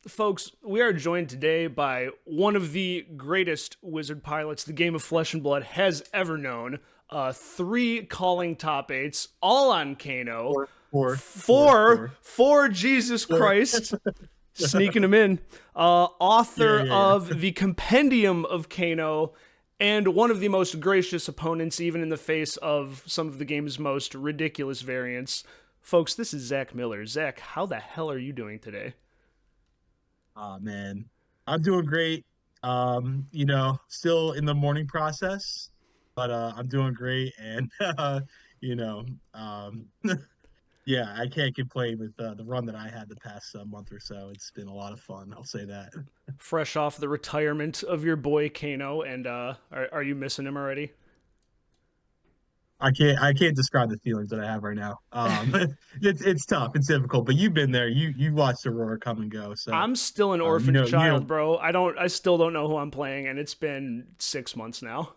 Folks, we are joined today by one of the greatest wizard pilots the game of Flesh and Blood has ever known. Three calling top eights, all on Kano. Four, four, four, Four, four, four, Jesus four. Christ, sneaking them in. Yeah, Author yeah, yeah. of the Compendium of Kano, and one of the most gracious opponents, even in the face of some of the game's most ridiculous variants. Folks, this is Zach Miller. Zach, how the hell are you doing today? Man, I'm doing great. Still in the morning process, but I'm doing great, and you know, um, yeah, I can't complain with the run that I had the past month or so. It's been a lot of fun. I'll say that. Fresh off the retirement of your boy Kano, and are you missing him already? I can't describe the feelings that I have right now. It's tough, it's difficult, but you've been there. You watched Aurora come and go, so I'm still an you orphan know you child, know bro. I still don't know who I'm playing, and it's been 6 months now.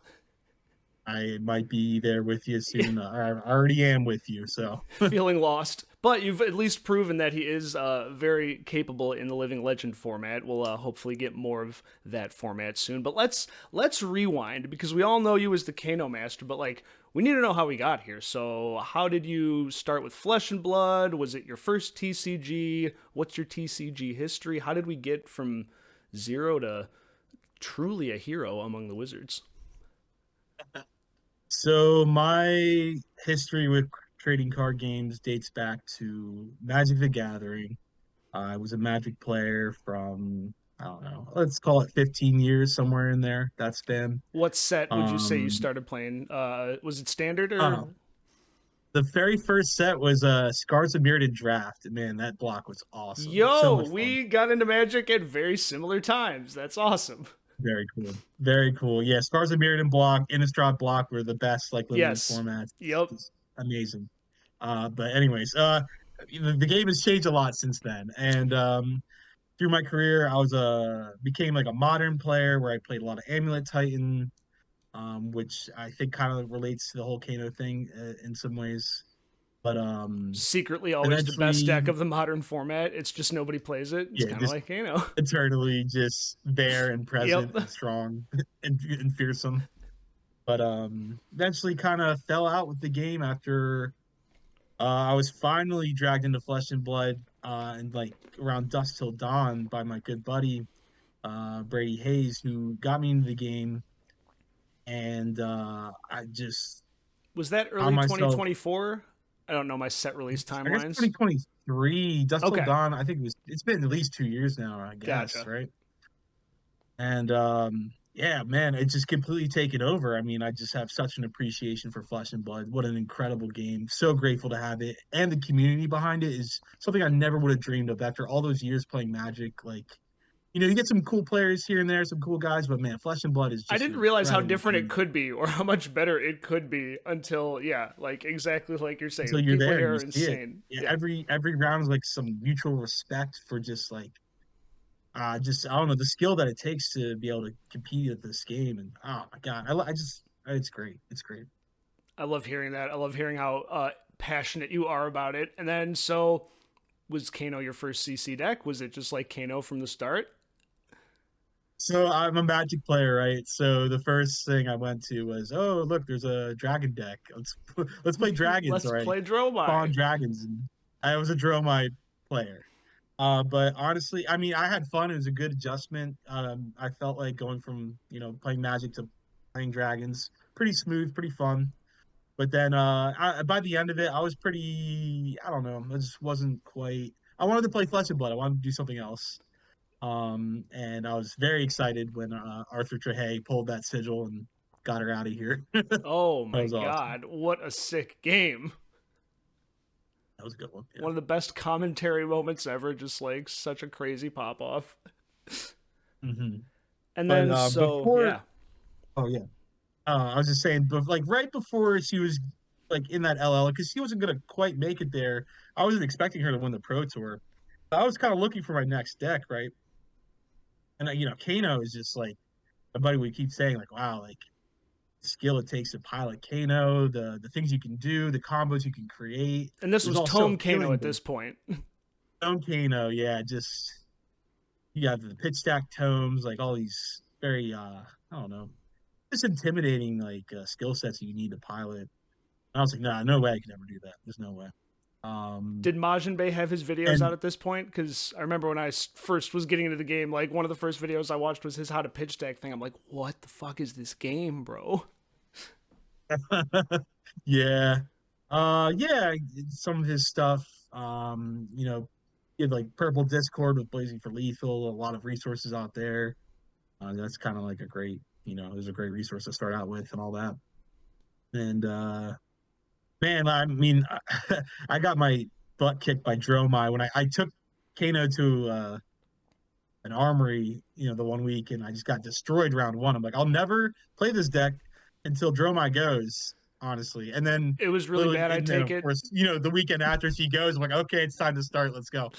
I might be there with you soon. I already am with you, so. Feeling lost, but you've at least proven that he is very capable in the Living Legend format. We'll hopefully get more of that format soon. But let's rewind because we all know you as the Kano Master, but like we need to know how we got here. So how did you start with Flesh and Blood? Was it your first TCG? What's your TCG history? How did we get from zero to truly a hero among the wizards? So my history with trading card games dates back to Magic the Gathering. I was a Magic player from, I don't know, let's call it 15 years, somewhere in there, that span. What set would you say you Um, started playing? Was it standard or? uh, the very first set was Scars of Mirrodin Draft. Man, that block was awesome. So Yo, much fun. we got into Magic at very similar times. That's awesome. Very cool. Very cool. Yeah, Scars of Mirrodin block, Innistrad block were the best like limited Yes. formats. Yep. Just amazing. But anyways, the game has changed a lot since then. And through my career, I was became like a modern player where I played a lot of Amulet Titan, which I think kind of relates to the whole Kano thing in some ways. But Secretly always the best deck eventually, of the modern format. It's just nobody plays it. It's yeah, kind of just like, you know. eternally just there and Yep. present and strong and fearsome. But eventually kind of fell out with the game after I was finally dragged into Flesh and Blood and like around Dusk Till Dawn by my good buddy Brady Hayes, who got me into the game, and I just Was that found early myself. 2024? I don't know my set release I guess timelines. 2023 Dusk Till Okay. Dawn. I think it's been at least 2 years now, I guess, Gotcha. right? And yeah, man, it's just completely taken over. I mean, I just have such an appreciation for Flesh and Blood. What an incredible game. So grateful to have it. And the community behind it is something I never would have dreamed of after all those years playing Magic. Like, you get some cool players here and there, some cool guys, but man, Flesh and Blood is I just an didn't realize how incredible different it community. could be or how much better it could be until, yeah, like exactly like you're saying. Until The you're people there and here you are see it. insane. Yeah, Yeah. every round is like some mutual respect for just I don't know the skill that it takes to be able to compete at this game. And oh my God, I just it's great. It's great. I love hearing that. I love hearing how passionate you are about it. And then, so was Kano your first CC deck? Was it just like Kano from the start? So I'm a Magic player, right? So the first thing I went to was, oh, look, there's a dragon deck. Let's play dragons, Let's all right? play Dromai. Spawn dragons, and I was a Dromite player. But honestly, I mean, I had fun. It was a good adjustment. I felt like going from playing Magic to playing dragons, pretty smooth, pretty fun. But then by the end of it, I was pretty, I don't know, I just wasn't quite. I wanted to play Flesh and Blood. I wanted to do something else. And I was very excited when Arthur Trehay pulled that sigil and got her out of here. That Oh my was awesome. god, what a sick game. That was a good one. Yeah. One of the best commentary moments ever, just like such a crazy pop off. hmm And But then, so, before, yeah. oh yeah, I was just saying, but like right before she was like in that LL, because she wasn't gonna quite make it there. I wasn't expecting her to win the Pro Tour. I was kind of looking for my next deck, right? And Kano is just like my buddy would keep saying, like, wow, like skill it takes to pilot Kano, the things you can do, the combos you can create. And this It was was all so Tome Kano appealing, at but this point. Stone Kano, yeah, just you have the pitch stack tomes, like all these very I don't know, just intimidating like skill sets you need to pilot. And I was like, nah, no way I could ever do that. There's no way. Um, Did Majin Bay have his videos out and at this point? Because I remember when I first was getting into the game, like one of the first videos I watched was his how to pitch deck thing. I'm like, what the fuck is this game, bro? yeah, yeah, some of his stuff. He had like Purple Discord with Blazing for Lethal, a lot of resources out there. That's kind of like a great, it was a great resource to start out with and all that. And man, I mean, I got my butt kicked by Dromai when I took Kano to an armory, the one week, and I just got destroyed round one. I'm like, I'll never play this deck until Dromai goes, honestly. And then It was really literally, bad, I and then take of it. course, the weekend after she goes, I'm like, okay, it's time to start. Let's go.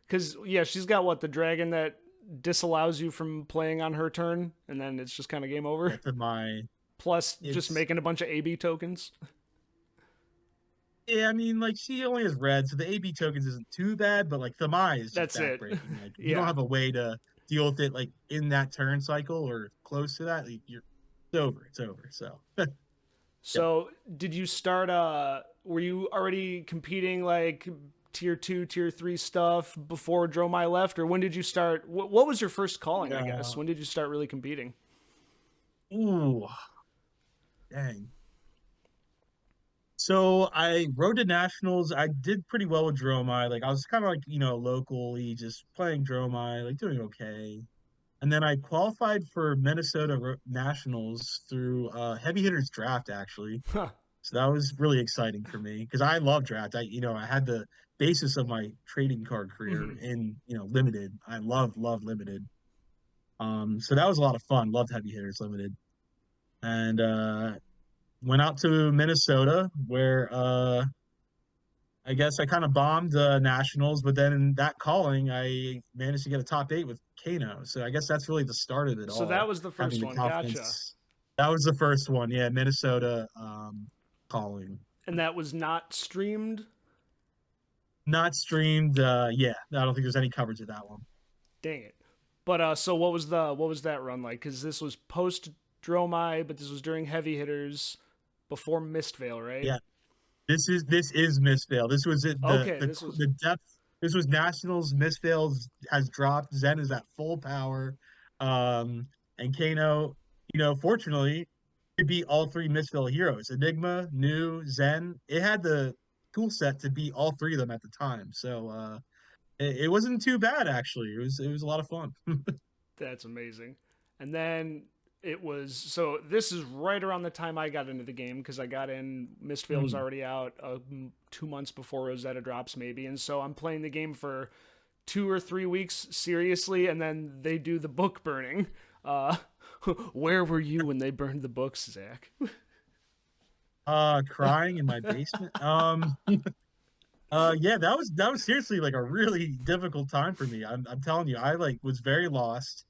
Because, yeah, she's got what, the dragon that disallows you from playing on her turn, and then it's just kind of game over. After my, Plus, just it's making a bunch of AB tokens. Yeah, I mean, like she only has red, so the AB tokens isn't too bad, but like Thamai is just That's it. backbreaking. Like if you don't Yeah. have a way to deal with it like in that turn cycle or close to that, like, you're it's over. It's over. So yeah. So, did you start, were you already competing like tier 2, tier 3 stuff before Dromai left, or when did you start? What was your first calling, I guess? Uh, When did you start really competing? ooh, dang. So I rode to nationals. I did pretty well with Dromai. Like I was kind of like, locally just playing Dromai, like doing okay. And then I qualified for Minnesota Nationals through Heavy Hitters Draft actually. Huh. So that was really exciting for me because I love draft. I had the basis of my trading card career Hmm. in, limited. I love limited. So that was a lot of fun. Loved Heavy Hitters Limited. And went out to Minnesota where I guess I kind of bombed nationals, but then in that calling, I managed to get a top eight with Kano. So I guess that's really the start of it So that all, was the having first the one. Gotcha. confidence. That was the first one, yeah, Minnesota calling. And that was not streamed? Not streamed. Yeah, I don't think there's any coverage of that one. Dang it. But so what was that run like? Because this was post Dromai, but this was during heavy hitters before Mistvale, right? Yeah, this is Mistvale. This was it. The Okay, the this was the depth. This was Nationals. Mistvale has dropped. Zen is at full power, and Kano. Fortunately, it beat all three Mistvale heroes: Enigma, New, Zen. It had the tool set to beat all three of them at the time. So it wasn't too bad actually. It was a lot of fun. that's amazing. And then it was so this is right around the time I got into the game because I got in Mistvale was Mhm. already out 2 months before Rosetta drops maybe, and so I'm playing the game for 2 or 3 weeks seriously, and then they do the book burning. Uh, where were you when they burned the books, Zach? Crying in my basement. Yeah, that was seriously like a really difficult time for me. I'm telling you, I like was very lost.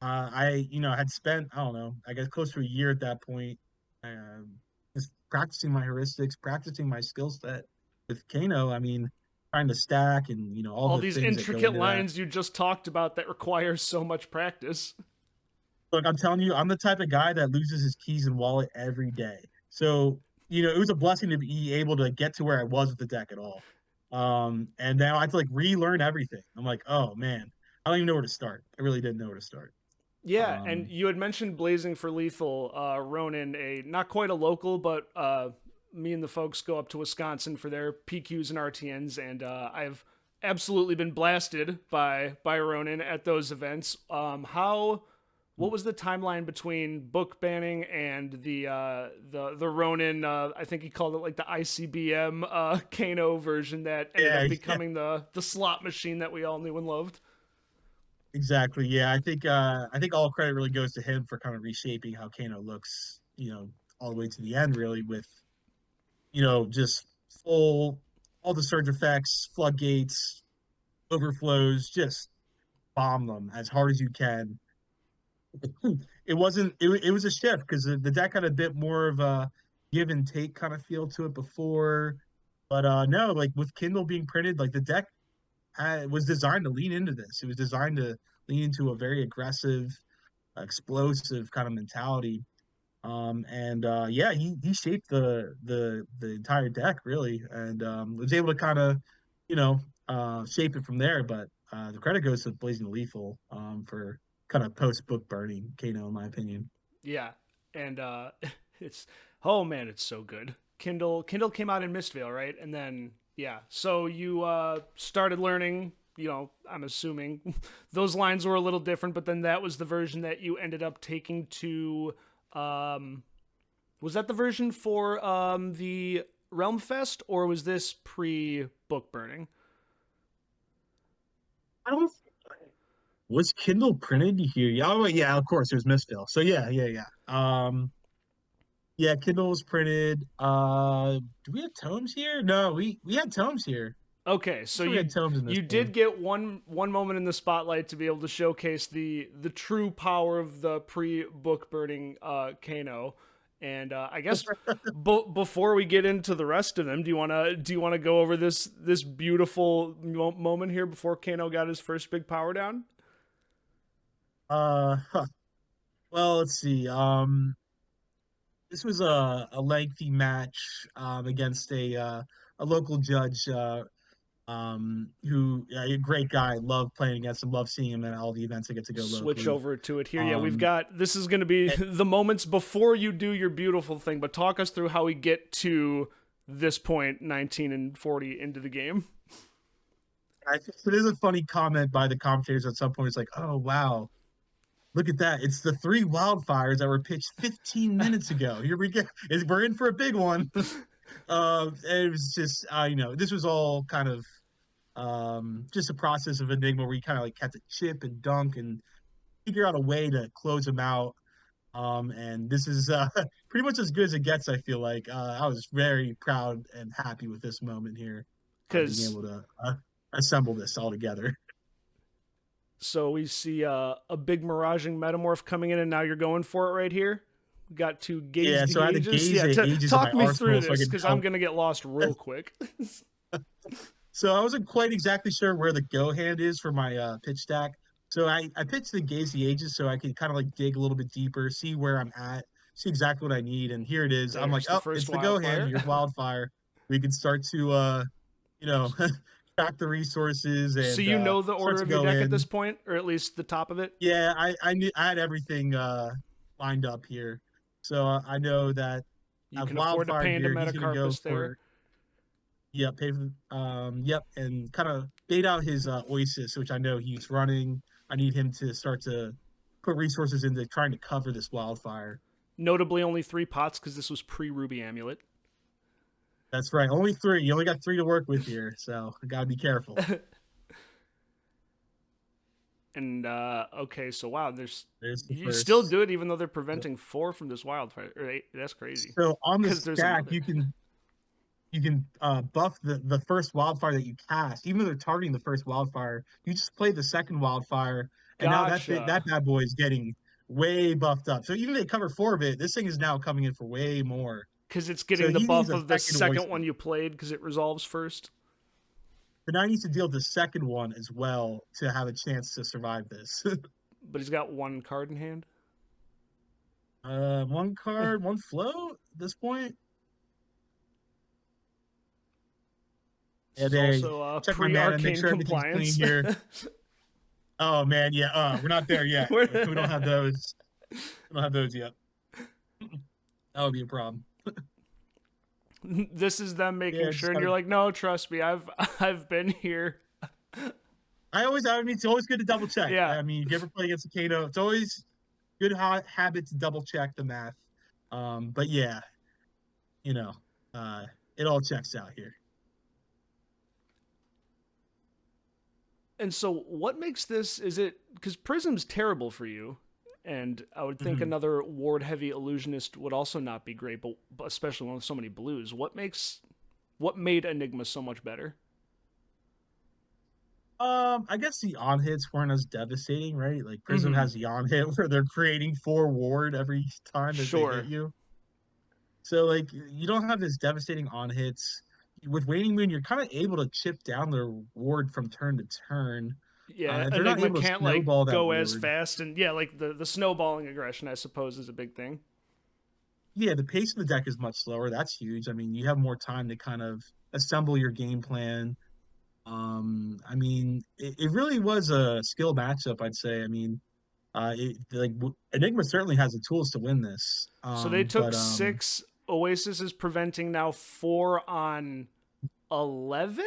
I had spent, I don't know, I guess close to a year at that point, just practicing my heuristics, practicing my skill set with Kano. I mean, trying to stack and all All the these things that go intricate into that. lines you just talked about that require so much practice. Look, I'm telling you, I'm the type of guy that loses his keys and wallet every day. So, it was a blessing to be able to get to where I was with the deck at all. And now I have to like relearn everything. I'm like, oh man, I don't even know where to start. I really didn't know where to start. Yeah, and Um, you had mentioned Blazing for Lethal, Ronan, a not quite a local, but me and the folks go up to Wisconsin for their PQs and RTNs, and I've absolutely been blasted by Ronan at those events. What was the timeline between book banning and the Ronin? I think he called it like the ICBM Kano version that ended yeah, up yeah, becoming the slot machine that we all knew and loved. exactly. Yeah, I think all credit really goes to him for kind of reshaping how Kano looks, all the way to the end, really, with just full all the surge effects, floodgates, overflows, just bomb them as hard as you can. It wasn't it was a shift because the deck had a bit more of a give and take kind of feel to it before, but no, like with Kindle being printed, like the deck was designed to lean into this. It was designed to lean into a very aggressive, explosive kind of mentality. And yeah, he shaped the entire deck really, and was able to kind of, you know, shape it from there. But the credit goes to Blazing Lethal for kind of post book burning Kano, in my opinion. Yeah, and it's oh man, it's so good. Kindle came out in Mistvale, right? And then yeah, so you started learning. You know, I'm assuming those lines were a little different, but then that was the version that you ended up taking to. Um, was that the version for the Realm Fest, or was this pre book burning? I don't. Was Kindle printed here? Yeah, oh, yeah, of course, it was Mistville. So yeah. Yeah, Kindle was printed. Do we have tomes here? No, we had tomes here. Okay, I'm so sure we had you tomes in this you did game. get one moment in the spotlight to be able to showcase the true power of the pre book burning Kano, and I guess before we get into the rest of them, do you wanna go over this beautiful moment here before Kano got his first big power down? Huh. Well, let's see. This was a lengthy match against a local judge who a great guy. Love playing against him. Love seeing him at all the events I get to go Switch locally. over to it here. Yeah, we've Um, got this is going to be and the moments before you do your beautiful thing, but talk us through how we get to this point 19 and 40 into the game. I think it is a funny comment by the commentators at some point. It's like, oh wow, look at that! It's the three wildfires that were pitched 15 minutes ago. Here we go. We're in for a big one. And it was just, this was all kind of just a process of Enigma where you kind of like had to chip and dunk and figure out a way to close them out. And this is pretty much as good as it gets. I feel like I was very proud and happy with this moment here, being Cuz able to assemble this all together. so we see a big miraging metamorph coming in and now you're going for it right here. We got to gaze Yeah, so the I had to ages. gaze Yeah, at ages of my talk me through arsenal so I this could cuz I'm tell. going to get lost real quick. So I wasn't quite exactly sure where the go hand is for my pitch stack. So I pitched the gaze the ages so I could kind of like dig a little bit deeper, see where I'm at, see exactly what I need. And here it is. I'm like, There's the oh, first it's the go hand. wildfire. Here's wildfire. We can start to you know, track the resources So and you know the start order to of your go deck at this in. point, or at least the top of it. Yeah, I knew I had everything lined up here. So I know that You I have can afford to wildfire pay into here. He's gonna go Metacarpus there. for. Yep, yep, and kind of bait out his Oasis, which I know he's running. I need him to start to put resources into trying to cover this wildfire. Notably, only 3 pots because this was pre Ruby Amulet. That's right, only three. You only got three to work with here, so I gotta be careful. And okay, so wow, there's There's the you still first. do it even though they're preventing 4 from this wildfire. Right? That's crazy. So on the Because there's stack, another. you can buff the first wildfire that you cast. Even though they're targeting the first wildfire, you just play the second wildfire, and now that Gotcha. bad boy is getting way buffed up. So even if they cover four of it, this thing is now coming in for way more. Because it's So getting the he needs buff a of the second second Oasis. one you played because it resolves first. But now he needs to deal with the second one as well to have a chance to survive this. But he's got 1 card in hand. One card, one flow at this point. Yeah, This is there. also Check my pre mana, make arcane sure everything's clean compliance. here. Oh man, yeah. We're not there yet. We don't have those. We don't have those yet. That would be a problem. This is them making Yeah, sure, just and gotta. you're like, no, trust me, I've been here. I mean, it's always good to double check. Yeah, I mean, if you ever play against a Kano, it's always good habit to double check the math. But yeah, you know, uh, it all checks out here. and so what makes this? Is it because Prism's terrible for you? And I would think Mhm. another ward heavy illusionist would also not be great, but especially one with so many blues. What made Enigma so much better? I guess the on hits weren't as devastating, right? Like Prism Mm-hmm. has the on hit where they're creating four ward every time that they hit Sure. you. So like you don't have this devastating on hits. with Waning Moon, you're kind of able to chip down the reward from turn to turn. Yeah, If they're not Enigma able to can't snowball like that go as reward, fast, and yeah, like the snowballing aggression, I suppose, is a big thing. yeah, the pace of the deck is much slower. That's huge. I mean, you have more time to kind of assemble your game plan. I mean, it really was a skill matchup, I'd say. I mean, Enigma certainly has the tools to win this. So they took 6. Oasis is preventing now 4 on 11,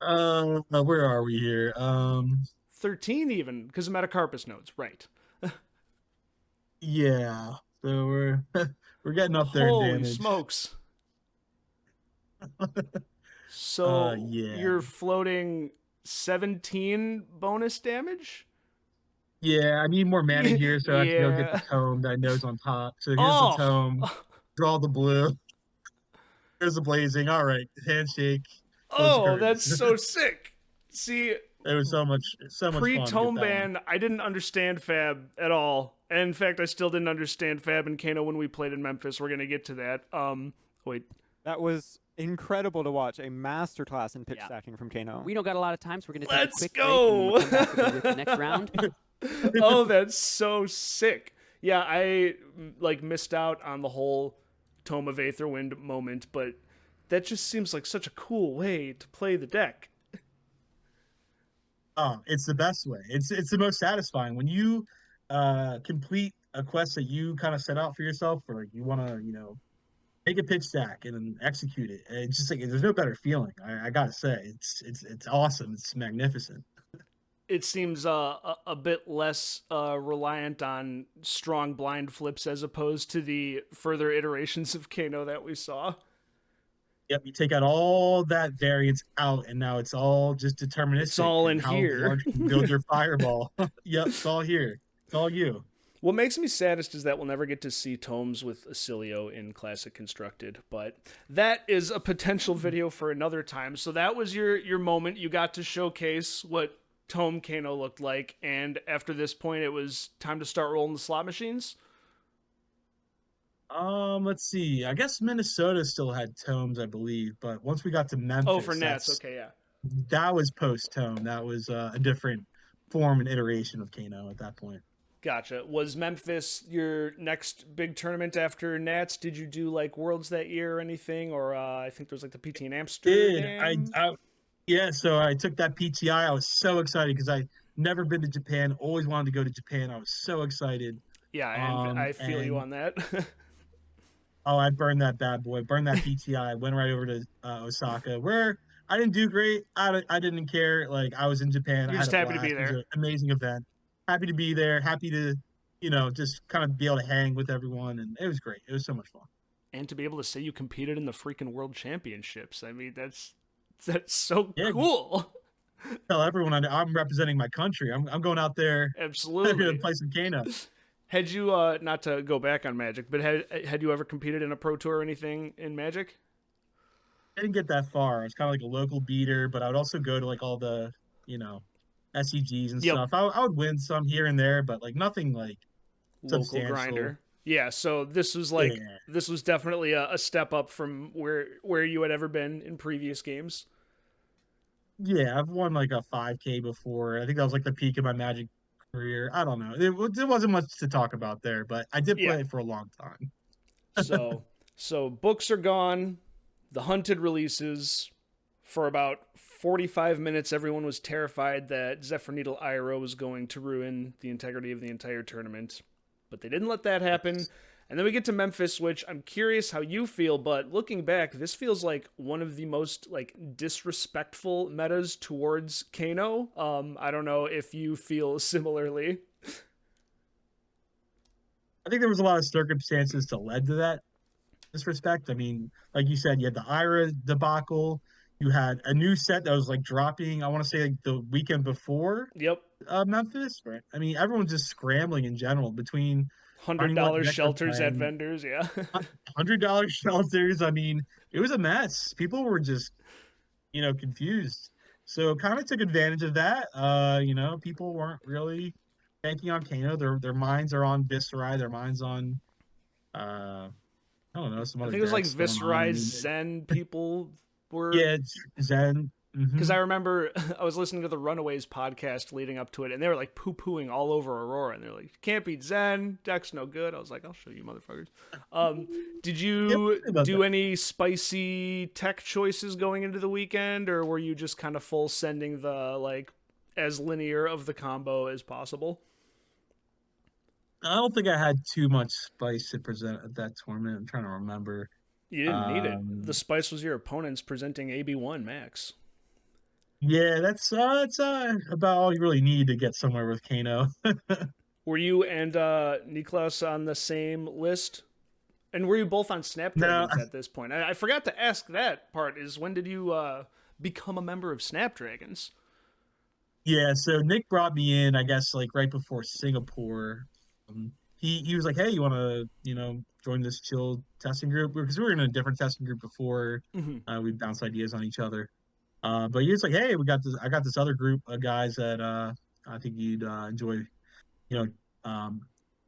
Where are we here? 13 even because of Metacarpus nodes, right? Yeah. So we're we're getting up there in Holy damage. smokes! So Yeah. you're floating 17 bonus damage. Yeah, I need more mana here, so I have to go get the Yeah. tome that I know's on top. So here's the Oh. tome. Draw the blue. There's the blazing. All right, handshake. Close the Oh, that's curtains. so sick. See, It was so much pre fun to get tome that one. ban, I didn't understand Fab at all. And in fact, I still didn't understand Fab and Kano when we played in Memphis. We're gonna get to that. Wait. That was incredible to watch. A masterclass in pitch Yeah. stacking from Kano. We don't got a lot of time, so we're going to take Let's a quick go. break and we'll come back with the next round. Oh, that's so sick. Yeah, I like missed out on the whole Tome of Aetherwind moment, but that just seems like such a cool way to play the deck. Oh, it's the best way. It's the most satisfying when you complete a quest that you kind of set out for yourself, or you want to, make a pitch stack and then execute it. It's just like there's no better feeling. I gotta say, it's awesome. It's magnificent. It seems a bit less reliant on strong blind flips as opposed to the further iterations of Kano that we saw. Yep, you take out all that variance out, and now it's all just deterministic. It's all in and how here. large you can build your fireball. Yep, it's all here. It's all you. What makes me saddest is that we'll never get to see tomes with Acilio in Classic Constructed, but that is a potential video for another time. So that was your moment. You got to showcase what Tome Kano looked like, and after this point, it was time to start rolling the slot machines. Let's see. I guess Minnesota still had tomes, I believe, but once we got to Memphis, Oh, for Nats, okay, yeah. that was post tome. That was a different form and iteration of Kano at that point. Gotcha. Was Memphis your next big tournament after Nats? Did you do like Worlds that year or anything? Or I think there was like the PT in Amsterdam. Yeah. So I took that PTI. I was so excited because I never been to Japan. Always wanted to go to Japan. I was so excited. Yeah, and I feel you on that. Oh, I burned that bad boy. Burned that PTI. Went right over to Osaka, where I didn't do great. I didn't care. Like I was in Japan. You're I had just a happy to blast. be It was there. an amazing event. Happy to be there. Happy to, just kind of be able to hang with everyone, and it was great. It was so much fun. And to be able to say you competed in the freaking World Championships. I mean, that's so Yeah, cool. tell everyone I'm representing my country. I'm going out there to Absolutely. play some Kano. Had you not to go back on Magic, but had you ever competed in a pro tour or anything in Magic? I didn't get that far. I was kind of like a local beater, but I would also go to like all the, SEGs and Yep. stuff. I would win some here and there, but like nothing like Local substantial. grinder. Yeah, so this was this was definitely a step up from where you had ever been in previous games. Yeah, I've won like a 5K before. I think that was like the peak of my Magic career. I don't know. It wasn't much to talk about there, but I did play it for a long time. So books are gone. The hunted releases. For about 45 minutes, everyone was terrified that Zephyr Needle Iroh was going to ruin the integrity of the entire tournament. But they didn't let that happen. And then we get to Memphis, which I'm curious how you feel, but looking back, this feels like one of the most like disrespectful metas towards Kano. I don't know if you feel similarly. I think there was a lot of circumstances that led to that disrespect. I mean, like you said, you had the Ira debacle. You had a new set that was like dropping, I want to say like the weekend before Yep. Memphis, right? I mean, everyone's just scrambling in general between $100 shelters at vendors, yeah. $100 shelters. I mean, it was a mess. People were just, confused. So kind of took advantage of that. People weren't really banking on Kano. Their minds are on Viserai. Their minds on I don't know, some I other think it was like decks going on. I Viscerize mean, Zen people were. yeah, it's Zen. Because Mhm. I remember I was listening to the Runaways podcast leading up to it, and they were like poo-pooing all over Aurora, and they're like, "Can't beat Zen, deck's no good." I was like, "I'll show you, motherfuckers." Did Yeah, you about do that. any spicy tech choices going into the weekend, or were you just kind of full sending the like as linear of the combo as possible? I don't think I had too much spice to present at that tournament. I'm trying to remember. You didn't need it. The Um, spice was your opponents presenting AB1 max. yeah, that's about all you really need to get somewhere with Kano. Were you and Niklas on the same list? And were you both on No, Snapdragons at this point? I forgot to ask that part. Is when did you become a member of Snapdragons? yeah, so Nick brought me in, I guess, like right before Singapore. He was like, "Hey, you want to, join this chill testing group?" Because we were in a different testing group before. Mm-hmm. We bounced ideas on each other. But he was like, "Hey, we got this. I got this other group of guys that I think you'd enjoy, you know, um,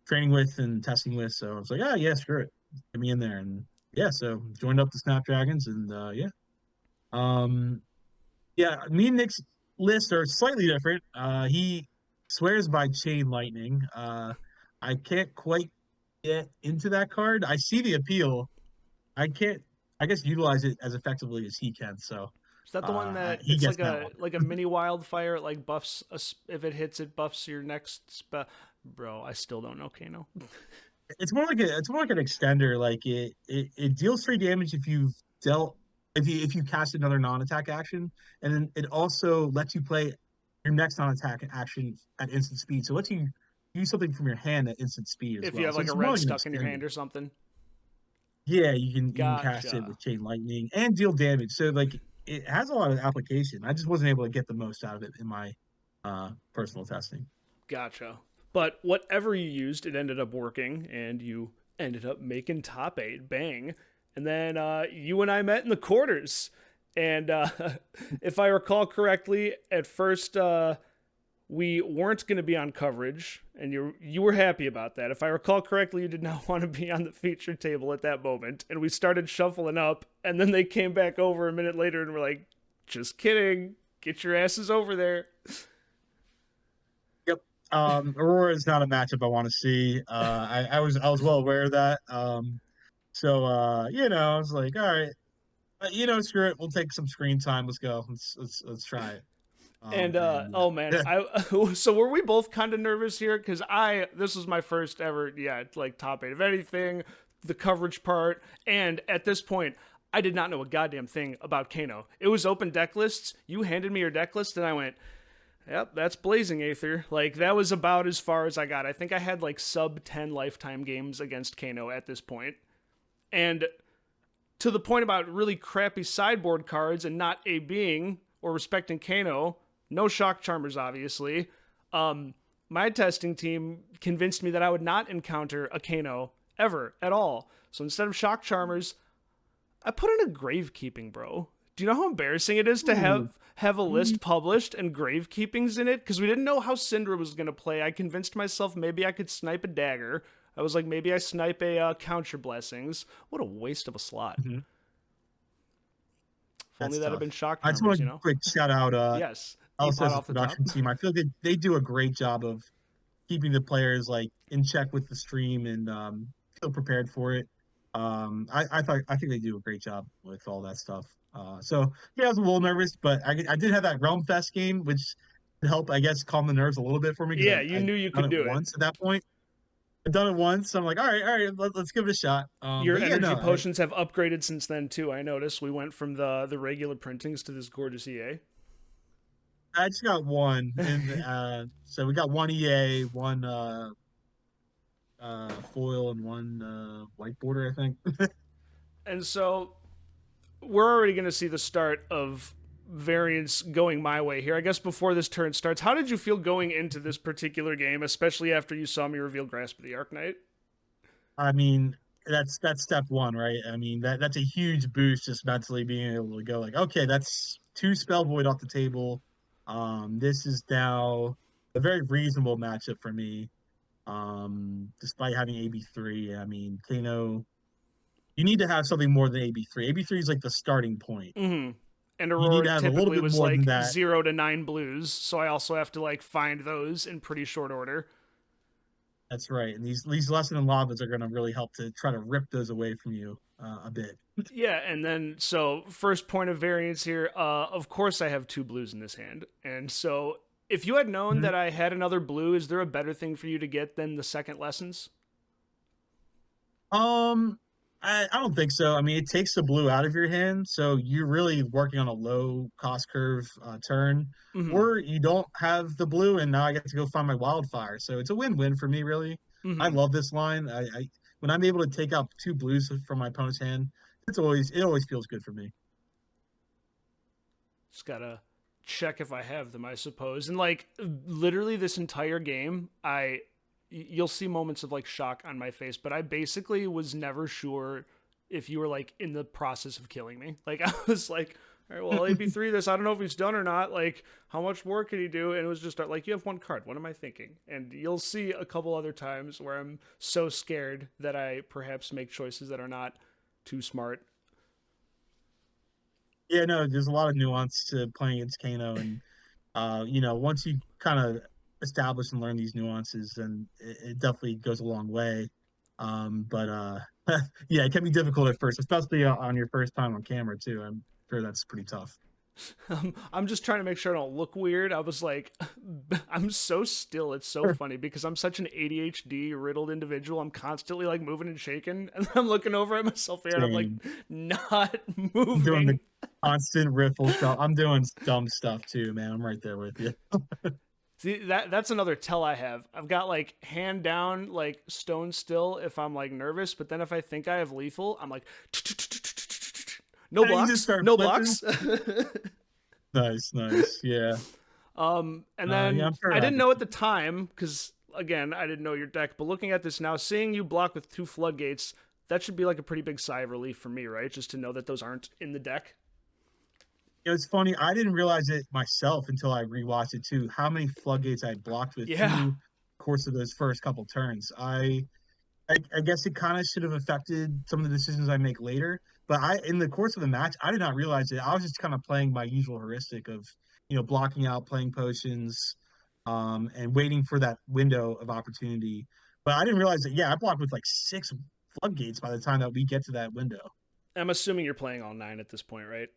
training with and testing with." So I was like, "Oh yeah, screw it, get me in there." And yeah, so joined up the Snapdragons, and yeah, um, yeah, me and Nick's lists are slightly different. He swears by Chain Lightning. I can't quite get into that card. I see the appeal. I can't, I guess, utilize it as effectively as he can. So Is that the one that he it's gets that one. like a mini wildfire? It like buffs if it hits, it buffs your next spell. Bro, I still don't know Kano. It's more like an extender. Like it deals 3 damage if you've dealt if you cast another non-attack action, and then it also lets you play your next non-attack action at instant speed. So it lets you use something from your hand at instant speed as If you well. have So like a it's more red like an stuck in your extender. hand or something. Yeah, you can cast it Gotcha. with Chain Lightning and deal damage. So like it has a lot of application. I just wasn't able to get the most out of it in my personal testing. Gotcha. But whatever you used, it ended up working, and you ended up making top eight. Bang. And then you and I met in the quarters. And if I recall correctly, at first we weren't going to be on coverage, and you were happy about that. If I recall correctly, you did not want to be on the feature table at that moment, and we started shuffling up, and then they came back over a minute later and were like, "Just kidding, get your asses over there." Yep. Aurora is not a matchup I want to see. I was well aware of that. So I was like, all right, screw it. We'll take some screen time. Let's go. Let's try it. And And oh man, yeah. I so were we both kind of nervous here because this was my first ever like top eight of anything, the coverage part, and at this point I did not know a goddamn thing about Kano. It was open deck lists. You handed me your deck list, and I went, "Yep, that's Blazing Aether." Like that was about as far as I got. I think I had like sub 10 lifetime games against Kano at this point, and to the point about really crappy sideboard cards and not a being or respecting Kano. No shock charmers, obviously. My testing team convinced me that I would not encounter a Kano ever at all. So instead of shock charmers, I put in a gravekeeping, bro. Do you know how embarrassing it is to have a list published and gravekeepings in it? Because we didn't know how Syndra was going to play. I convinced myself maybe I could snipe a dagger. I was like, maybe I snipe a counter blessings. What a waste of a slot. Mhm. If only That's that had tough. been shock I just charmers, want you to know? quick shout out Yes. also Teapot as a off the top. production team. I feel like they do a great job of keeping the players like in check with the stream and feel prepared for it. I think they do a great job with all that stuff. So yeah, I was a little nervous, but I did have that Realm Fest game, which helped, I guess, calm the nerves a little bit for me because Yeah, you I'd knew you done could it do it. once at that point. I'd done it once, so I'm like, all right, let's give it a shot. Your But yeah, energy no, potions have upgraded since then too. I noticed we went from the regular printings to this gorgeous EA. I just got one, and so we got one EA, one foil, and one white border, I think. And so we're already going to see the start of variants going my way here. I guess before this turn starts, how did you feel going into this particular game, especially after you saw me reveal Grasp of the Arknight? I mean, that's step one, right? I mean, that's a huge boost just mentally being able to go like, okay, that's two spell void off the table. This is now a very reasonable matchup for me. Despite having AB3, I mean, Kano. You need to have something more than AB3. AB3 is like the starting point. Mm-hmm. And You need Aurora to have a little typically bit was more than like that. 0 to 9 blues, so I also have to like find those in pretty short order. That's right. And these lesson and lavas are going to really help to try to rip those away from you a bit. Yeah, and then so first point of variance here. Of course, I have 2 blues in this hand, and so if you had known Mhm. that I had another blue, is there a better thing for you to get than the second lessons? Um, I don't think so. I mean, it takes the blue out of your hand, so you're really working on a low cost curve turn, Mm-hmm. or you don't have the blue, and now I get to go find my wildfire. So it's a win-win for me, really. I Mm-hmm. love this line. I when I'm able to take out 2 blues from my opponent's hand, it always feels good for me. Just gotta check if I have them, I suppose. And like literally this entire game, you'll see moments of like shock on my face, but I basically was never sure if you were like in the process of killing me. Like I was like, all right, well, AB3 this, I don't know if he's done or not. Like, how much more can he do? And it was just like, you have 1 card. What am I thinking? And you'll see a couple other times where I'm so scared that I perhaps make choices that are not too smart. Yeah, no, there's a lot of nuance to playing against Kano, and once you kind of establish and learn these nuances, then it definitely goes a long way. But yeah, it can be difficult at first, especially on your first time on camera too. I'm sure that's pretty tough. I'm just trying to make sure I don't look weird. I was like, I'm so still. It's so funny because I'm such an ADHD riddled individual. I'm constantly like moving and shaking, and I'm looking over at myself here, and I'm like, Same. not I'm doing the moving. constant riffle stuff. I'm doing dumb stuff too, man. I'm right there with you. See that's another tell I have. I've got like hand down, like stone still if I'm like nervous, but then if I think I have lethal, I'm like, no And you just blocks, start no flipping. blocks. Nice, nice. Yeah. And Yeah, then I'm sure it I didn't know happens. at the time because again I didn't know your deck, but looking at this now, seeing you block with 2 floodgates, that should be like a pretty big sigh of relief for me, right? Just to know that those aren't in the deck. It was funny. I didn't realize it myself until I rewatched it too. How many floodgates I had blocked with Yeah. through the course of those first couple turns. I guess it kind of should have affected some of the decisions I make later. But in the course of the match, I did not realize it. I was just kind of playing my usual heuristic of, blocking out, playing potions, and waiting for that window of opportunity. But I didn't realize that. Yeah, I blocked with like 6 floodgates by the time that we get to that window. I'm assuming you're playing all 9 at this point, right?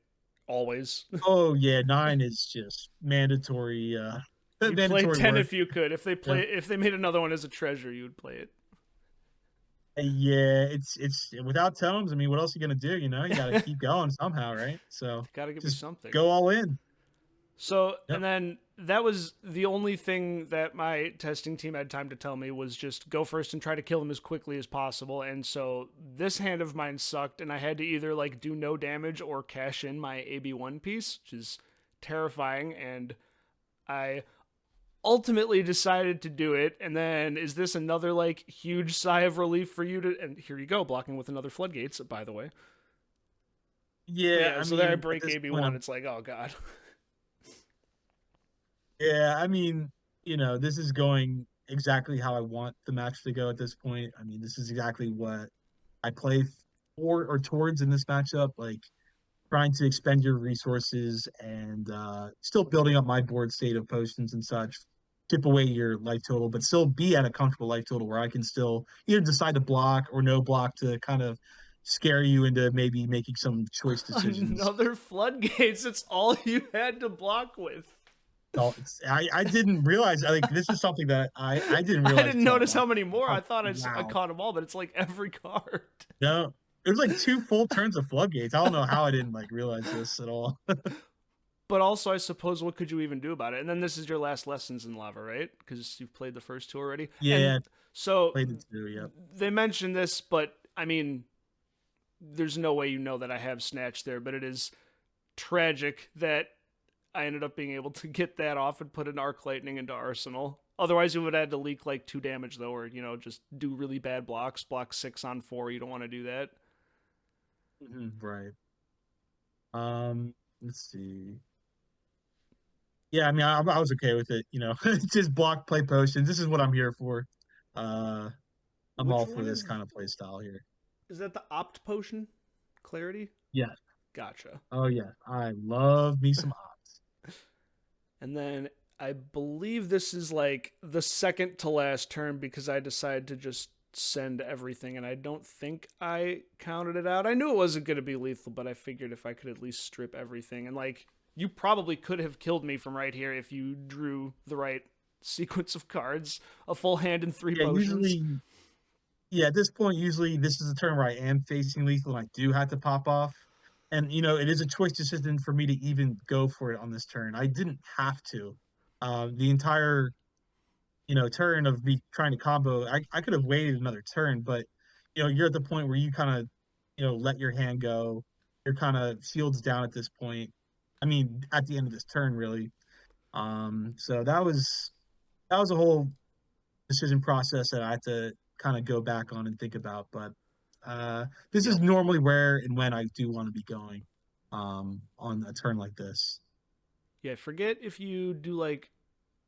Always. Oh yeah, 9 is just mandatory. You'd play Mandatory 10 work. if you could. Yeah. If they made another one as a treasure, you would play it. Yeah, it's without tomes. I mean, what else are you gonna do? You got to keep going somehow, right? So Gotta give me just something. go all in. So, Yep. and then that was the only thing that my testing team had time to tell me was just go first and try to kill them as quickly as possible. And so this hand of mine sucked, and I had to either like do no damage or cash in my AB1 piece, which is terrifying. And I ultimately decided to do it. And then is this another like huge sigh of relief for you to? And here you go, blocking with another floodgates, by the way. Yeah, I So mean, there I at break this point, AB1. It's like, oh god. yeah, I mean, this is going exactly how I want the match to go at this point. I mean, this is exactly what I play for or towards in this matchup. Like trying to expend your resources and still building up my board state of potions and such, chip away your life total, but still be at a comfortable life total where I can still either decide to block or no block to kind of scare you into maybe making some choice decisions. Another floodgates. It's all you had to block with. So I didn't realize, like, this is something that I didn't I realize didn't until I notice how watched many it. more. Oh, I thought I wow. caught them all, but it's like every card. No, it was like 2 full turns of floodgates. I don't know how I didn't like realize this at all. But also, I suppose, what could you even do about it? And then this is your last lessons in lava, right? Because you've played the first 2 already. Yeah, And so played it too. Yep. they mentioned this, but I mean, there's no way you know that I have snatched there. But it is tragic that I ended up being able to get that off and put an arc lightning into Arsenal. Otherwise, you would have had to leak like 2 damage though, or just do really bad blocks, block 6 on 4. You don't want to do that. Right. Let's see. Yeah, I mean, I was okay with it. Just block, play potions. This is what I'm here for. I'm Which all for one this of kind of play style here. Is that the opt potion? Clarity? Yes. Gotcha. Oh yeah, I love me some ops. And then I believe this is like the second to last turn because I decided to just send everything, and I don't think I counted it out. I knew it wasn't going to be lethal, but I figured if I could at least strip everything. And like, you probably could have killed me from right here if you drew the right sequence of cards, a full hand and 3 potions. At this point, usually this is a turn where I am facing lethal and I do have to pop off. And it is a choice decision for me to even go for it on this turn. I didn't have to. The entire turn of me trying to combo, I could have waited another turn, but you're at the point where you kind of let your hand go. You're kind of shields down at this point. I mean, at the end of this turn, really. So that was a whole decision process that I had to kind of go back on and think about. But this is normally where and when I do want to be going on a turn like this. Yeah, forget if you do like,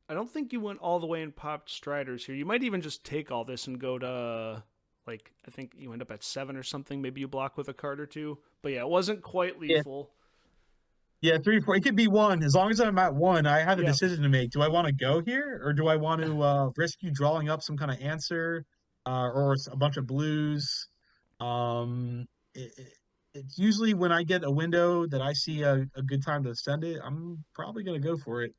I don't think you went all the way and popped Striders here. You might even just take all this and go to, like, I think you end up at 7 or something. Maybe you block with a card or 2. But yeah, it wasn't quite lethal. Yeah, 3, 4. It could be 1. As long as I'm at 1, I have a decision to make. Do I want to go here, or do I want to risk you drawing up some kind of answer, or a bunch of blues? It's usually when I get a window that I see a good time to send it, I'm probably going to go for it.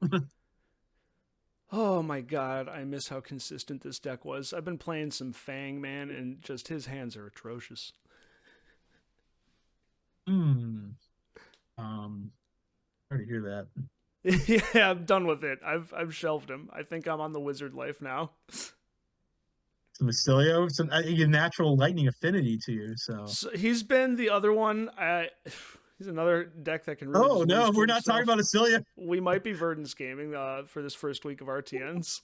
Oh my god, I miss how consistent this deck was. I've been playing some Fang, man, and just his hands are atrocious. Sorry to hear that. Yeah, I'm done with it. I've shelved him. I think I'm on the wizard life now. Some Mystilio, a natural lightning affinity to you. So he's been the other one. He's another deck that can really. Oh no, we're not talking about Acilia. We might be Verdance gaming for this first week of RTNs.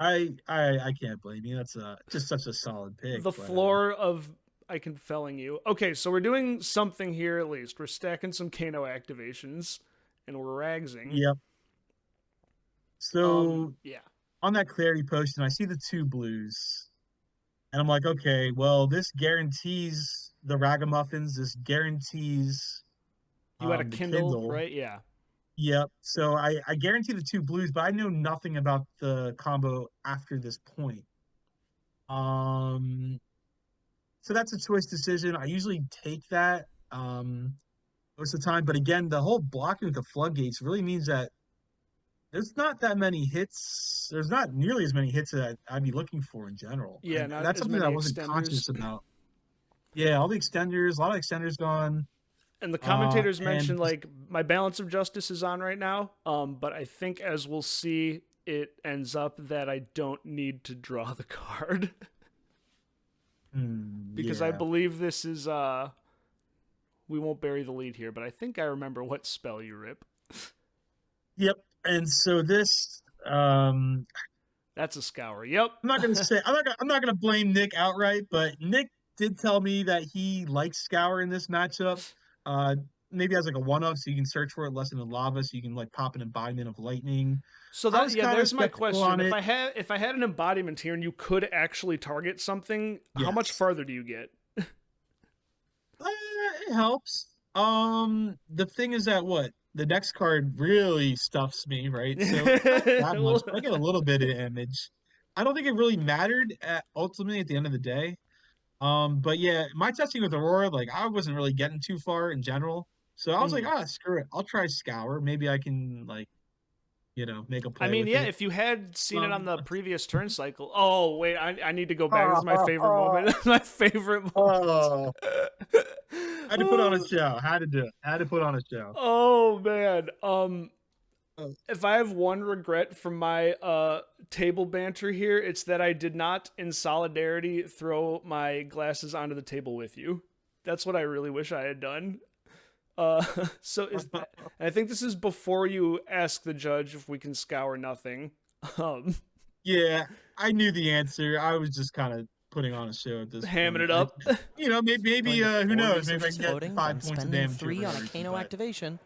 I can't blame you. That's just such a solid pick. The floor of I can felling you. Okay, so we're doing something here at least. We're stacking some Kano activations, and we're ragsing. Yep. So yeah, on that clarity potion, I see the 2 blues, and I'm like, okay, well, this guarantees the ragamuffins. This guarantees. You had a Kindle, right? Yeah. Yep. So I guarantee the 2 blues, but I know nothing about the combo after this point. So that's a choice decision. I usually take that most of the time. But again, the whole blocking with the floodgates really means that there's not that many hits. There's not nearly as many hits that I'd be looking for in general. Yeah, and that's something that I wasn't conscious about. Yeah, all the extenders, a lot of extenders gone. And the commentators mentioned, like, my balance of justice is on right now. But I think, as we'll see, it ends up that I don't need to draw the card. Because I believe this is we won't bury the lead here, but I think I remember what spell you rip. Yep. And so this that's a scour. Yep. I'm not gonna blame Nick outright, but Nick did tell me that he likes scour in this matchup. Maybe as like a 1-of, so you can search for it less than the lava, so you can like pop an embodiment of lightning. So that there's my question. If I had an embodiment here and you could actually target something, how much farther do you get? It helps. The thing is that the next card really stuffs me, right? So not that much, but I get a little bit of damage. I don't think it really mattered ultimately at the end of the day. But yeah, my testing with Aurora, like I wasn't really getting too far in general. So I was like, screw it. I'll try Scour. Maybe I can make a play. I mean, with yeah, it. if you had seen it on the previous turn cycle. Oh, wait, I need to go back. This is my favorite moment. My favorite moment. I had to put on a show. Had to do it. Had to put on a show. Oh man. If I have one regret from my table banter here, it's that I did not, in solidarity, throw my glasses onto the table with you. That's what I really wish I had done. And I think this is before you ask the judge if we can scour nothing. Yeah, I knew the answer. I was just kind of putting on a show at this hamming point. it up. Maybe who knows? Maybe I can get 5 points of damage. 3 on a Kano activation.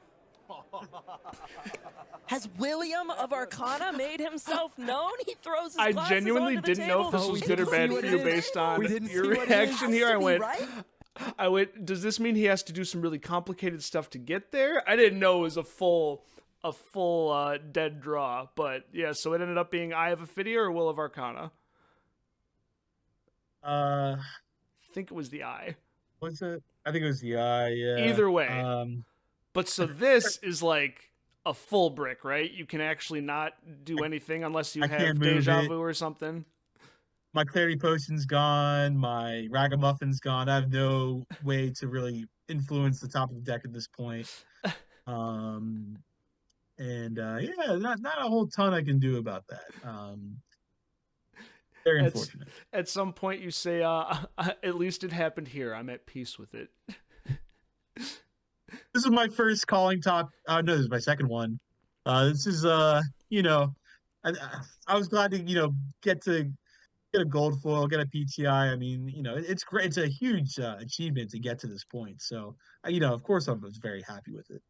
Has William of Arcana made himself known? He throws his I glasses genuinely onto the didn't know if this table. was we good or didn't bad see for what you it is. based on We didn't your see what it is. reaction here. Has to be right? Does this mean he has to do some really complicated stuff to get there? I didn't know it was a full dead draw, but yeah, so it ended up being Eye of Ophidia or Will of Arcana. Uh, I think it was the Eye. what's it? I think it was the eye. Yeah. Either way. Um, But so this is like a full brick, right? You can actually not do anything unless you I have can't move deja it. vu or something. my clarity potion's gone. My ragamuffin's gone. I have no way to really influence the top of the deck at this point. Yeah, not a whole ton I can do about that. Very It's- unfortunate. At some point, you say, "At least it happened here. I'm at peace with it." This is my first calling top. No, this is my second one. This is you know, I was glad to get a gold foil, get a PTI. I mean, it's great. It's a huge achievement to get to this point. So, of course, I was very happy with it.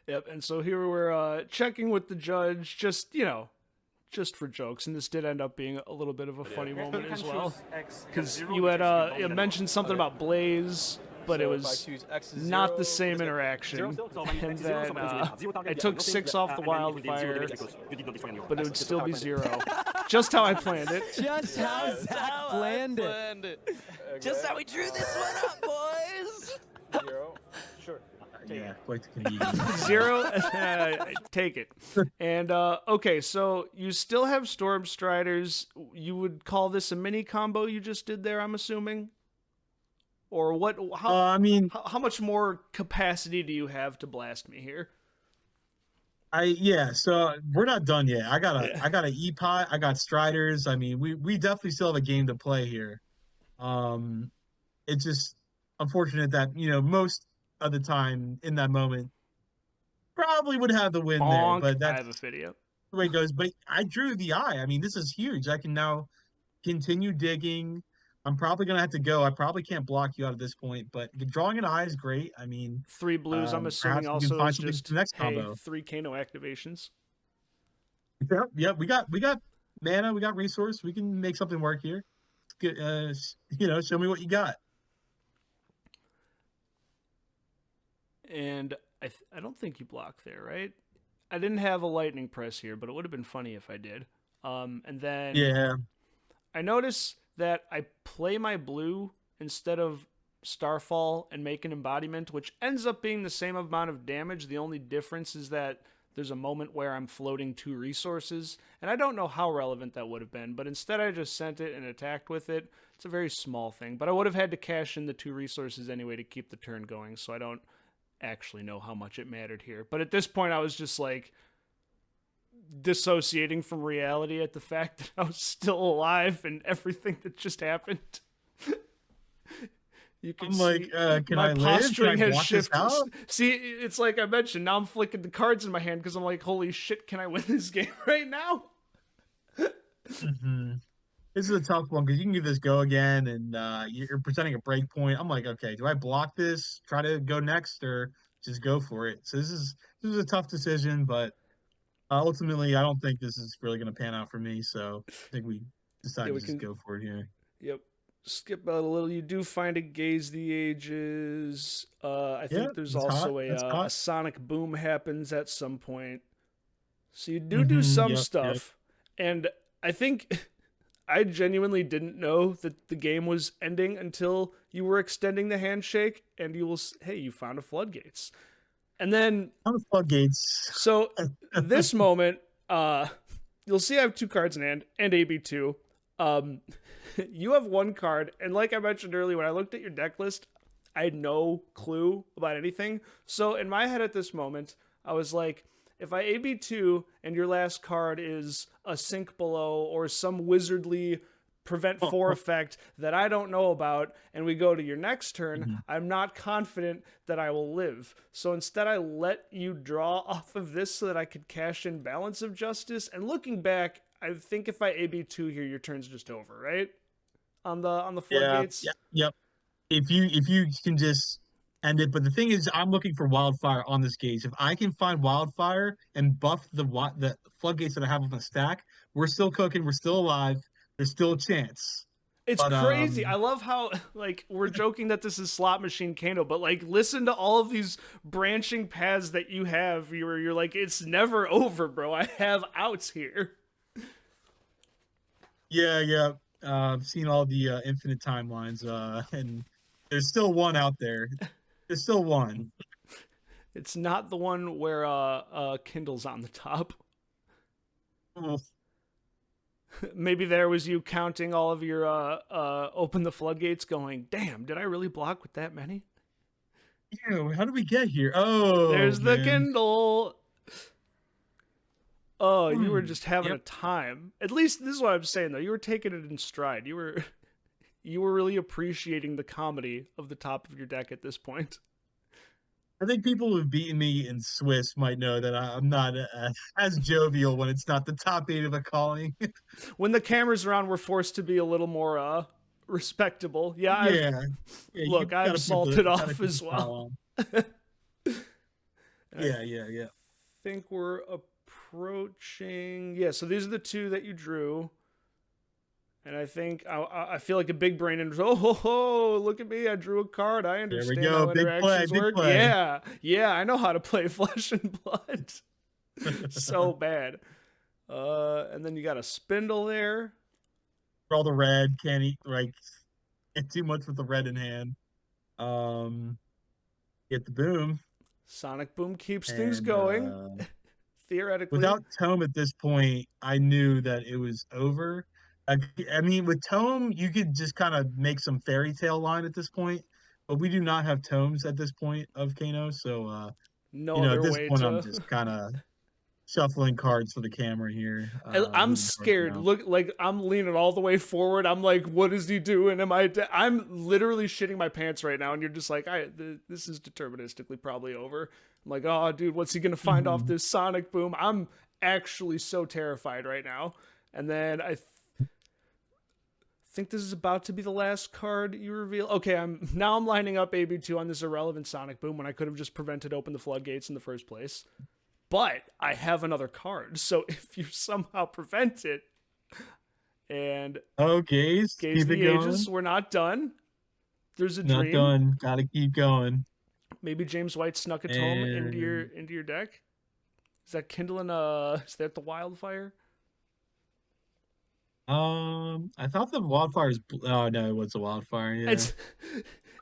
Yep. And so here we're checking with the judge, just for jokes, and this did end up being a little bit of a funny moment as well, because you had mentioned something about Blaze, but it was not the same interaction. And then I took 6 off the wildfire, but it would still be 0. Just how I planned it. Just how Zach planned it. Just how we drew this one up, boys. Yeah, quite the convenience. 0, take it. And okay, so you still have Storm Striders. You would call this a mini combo you just did there, I'm assuming? Or what? I mean, How much more capacity do you have to blast me here? So we're not done yet. I got a E-Pot, I got Striders. I mean, we definitely still have a game to play here. It's just unfortunate that, most of the time in that moment probably would have the win Bonk, there, but I that's have a video. the way it goes. But I drew the eye. I mean, this is huge. I can now continue digging. I'm probably gonna have to go. I probably can't block you out at this point, but drawing an eye is great. I mean, 3 blues, I'm assuming perhaps we can also find is something just, for the next hey, combo. 3 Kano activations. Yeah, we got mana, we got resource. We can make something work here. Good, show me what you got. And I don't think you blocked there, right? I didn't have a lightning press here, but it would have been funny if I did. And then Yeah. I notice that I play my blue instead of Starfall and make an embodiment, which ends up being the same amount of damage. The only difference is that there's a moment where I'm floating 2 resources, and I don't know how relevant that would have been, but instead I just sent it and attacked with it. It's a very small thing, but I would have had to cash in the 2 resources anyway to keep the turn going, so I don't actually know how much it mattered here. But at this point I was just like dissociating from reality at the fact that I was still alive and everything that just happened. You can I'm like, can my I live? posturing Can I has block this shifted. out? See, it's like I mentioned, now I'm flicking the cards in my hand because I'm like, holy shit, can I win this game right now? Mhm. This is a tough one because you can give this go again, and you're presenting a break point. I'm like, okay, do I block this, try to go next, or just go for it? So this is a tough decision, but ultimately, I don't think this is really going to pan out for me. So I think we decided we to just can- go for it here. Yep. Skip out a little. You do find a Gaze the Ages. I think Yeah, there's it's also hot, it's a hot. sonic boom happens at some point. So you do some yep, stuff, and I think I genuinely didn't know that the game was ending until you were extending the handshake, and hey, you found a floodgates, and then On the floodgates. so this moment, you'll see I have 2 cards in hand and AB2. You have 1 card, and like I mentioned earlier, when I looked at your deck list, I had no clue about anything. So in my head at this moment, I was like, if I AB2 and your last card is a Sink Below or some wizardly prevent 4 effect that I don't know about, and we go to your next turn, I'm not confident that I will live. So instead I let you draw off of this so that I could cash in Balance of Justice. And looking back, I think if I AB2 here, your turn's just over, right? On the floodgates. Yep. If you can just But the thing is, I'm looking for Wildfire on this gauge. If I can find Wildfire and buff the floodgates that I have on the stack, we're still cooking. We're still alive. There's still a chance. It's But crazy. I love how like we're joking that this is slot machine Kano, but like listen to all of these branching paths that you have. You're like, it's never over, bro. I have outs here. yeah. I've seen all the infinite timelines, and there's still one out there. There's still one. It's not the one where Kindle's on the top. Oh, Maybe there was you counting all of your open the floodgates going, damn, did I really block with that many? ew, how did we get here? Oh, There's the man. Kindle. Oh, you were Hmm, just having yep. a time. At least this is what I'm saying though. You were taking it in stride. You were really appreciating the comedy of the top of your deck at this point. I think people who've beaten me in Swiss might know that I'm not as jovial when it's not the top 8 of a calling. When the cameras are on, we're forced to be a little more respectable. Yeah, Yeah. Yeah, look, you I've gotta keep salted gotta off keep as the well. style on. I Yeah. think we're approaching. Yeah, so these are the two that you drew. And I think I feel like a big brain and oh ho, ho, look at me, I drew a card. I There we understand go. how Big play, interactions big work. play. Yeah, I know how to play Flesh and Blood. So bad. And then you got a spindle there. For all the red, can't eat like get too much with the red in hand. Get the boom. Sonic Boom keeps things And going. Theoretically. without Tome at this point, I knew that it was over. I mean, with Tome, you could just kind of make some fairy tale line at this point, but we do not have Tomes at this point of Kano, so no you know, at other this way point, to I'm just kind of shuffling cards for the camera here. I'm moving cards scared. around. Look, like I'm leaning all the way forward. I'm like, what is he doing? I'm literally shitting my pants right now, and you're just like, this is deterministically probably over. I'm like, oh, dude, what's he gonna find off Mhm. this Sonic Boom? I'm actually so terrified right now. And then I think this is about to be the last card you reveal. Okay, I'm lining up AB2 on this irrelevant Sonic Boom when I could have just prevented open the floodgates in the first place. But I have another card, so if you somehow prevent it, and Oh, Gaze, Gaze keep the it going. Ages, we're not done. There's a Not dream. done. Gotta keep going. Maybe James White snuck a tome into And your deck. Is that kindling? Is that the wildfire? I thought the wildfire's. Oh no, it was a wildfire. Yeah, It's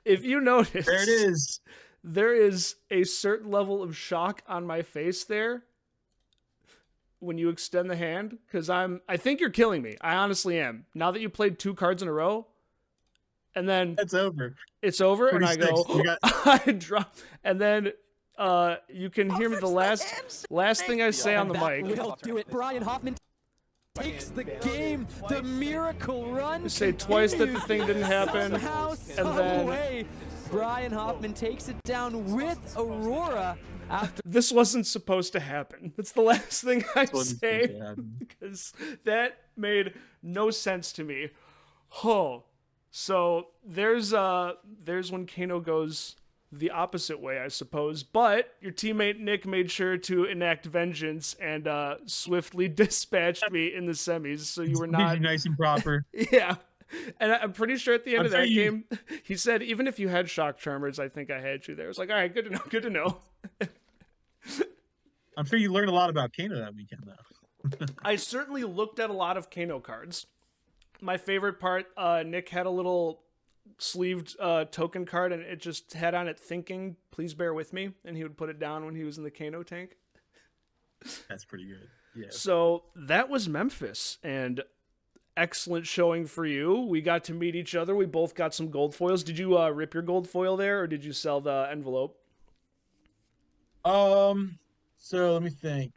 if you notice, there it is. there is a certain level of shock on my face there when you extend the hand, because I think you're killing me. I honestly am. Now that you played 2 cards in a row, and then That's over. it's over, and I 46. go, You got- I drop, and then you can hear me the last thing I say on the That mic. will do it. Brian Hoffman takes the game. The miracle run. You say twice that the continues. thing didn't happen, Somehow, and some then- way, Brian Hoffman takes it down with Aurora after This wasn't supposed to happen. That's the last thing I Wasn't supposed say, to happen. because that made no sense to me. Oh, so there's when Kano goes the opposite way, I suppose. But your teammate Nick made sure to enact vengeance and swiftly dispatched me in the semis, so you were Keep not. you nice and proper. Yeah. And I'm pretty sure at the end I'm of sure that you- game, he said, even if you had shock charmers, I think I had you there. I was like, all right, good to know, good to know. I'm sure you learned a lot about Kano that weekend, though. I certainly looked at a lot of Kano cards. My favorite part, Nick had a little sleeved token card, and it just had on it thinking, please bear with me, and he would put it down when he was in the Kano tank. That's pretty good. Yeah. So that was Memphis, and excellent showing for you. We got to meet each other. We both got some gold foils. Did you rip your gold foil there, or did you sell the envelope? So let me think.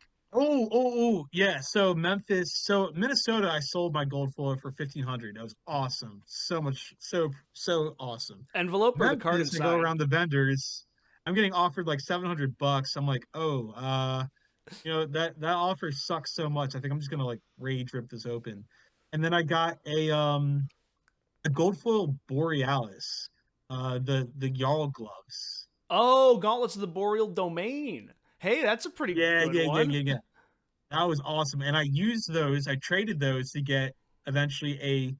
Yeah. So Minnesota, I sold my gold foil for 1,500. That was awesome. So much, so awesome. Envelope or the card Memphis, I inside? go around the vendors. I'm getting offered like $700. I'm like, you know, that offer sucks so much. I think I'm just gonna like rage rip this open. And then I got a gold foil Borealis, the Jarl gloves. Oh, Gauntlets of the Boreal Domain. Hey, that's a pretty Yeah, good yeah, yeah, one. yeah, yeah. That was awesome. And I used those, I traded those to get eventually a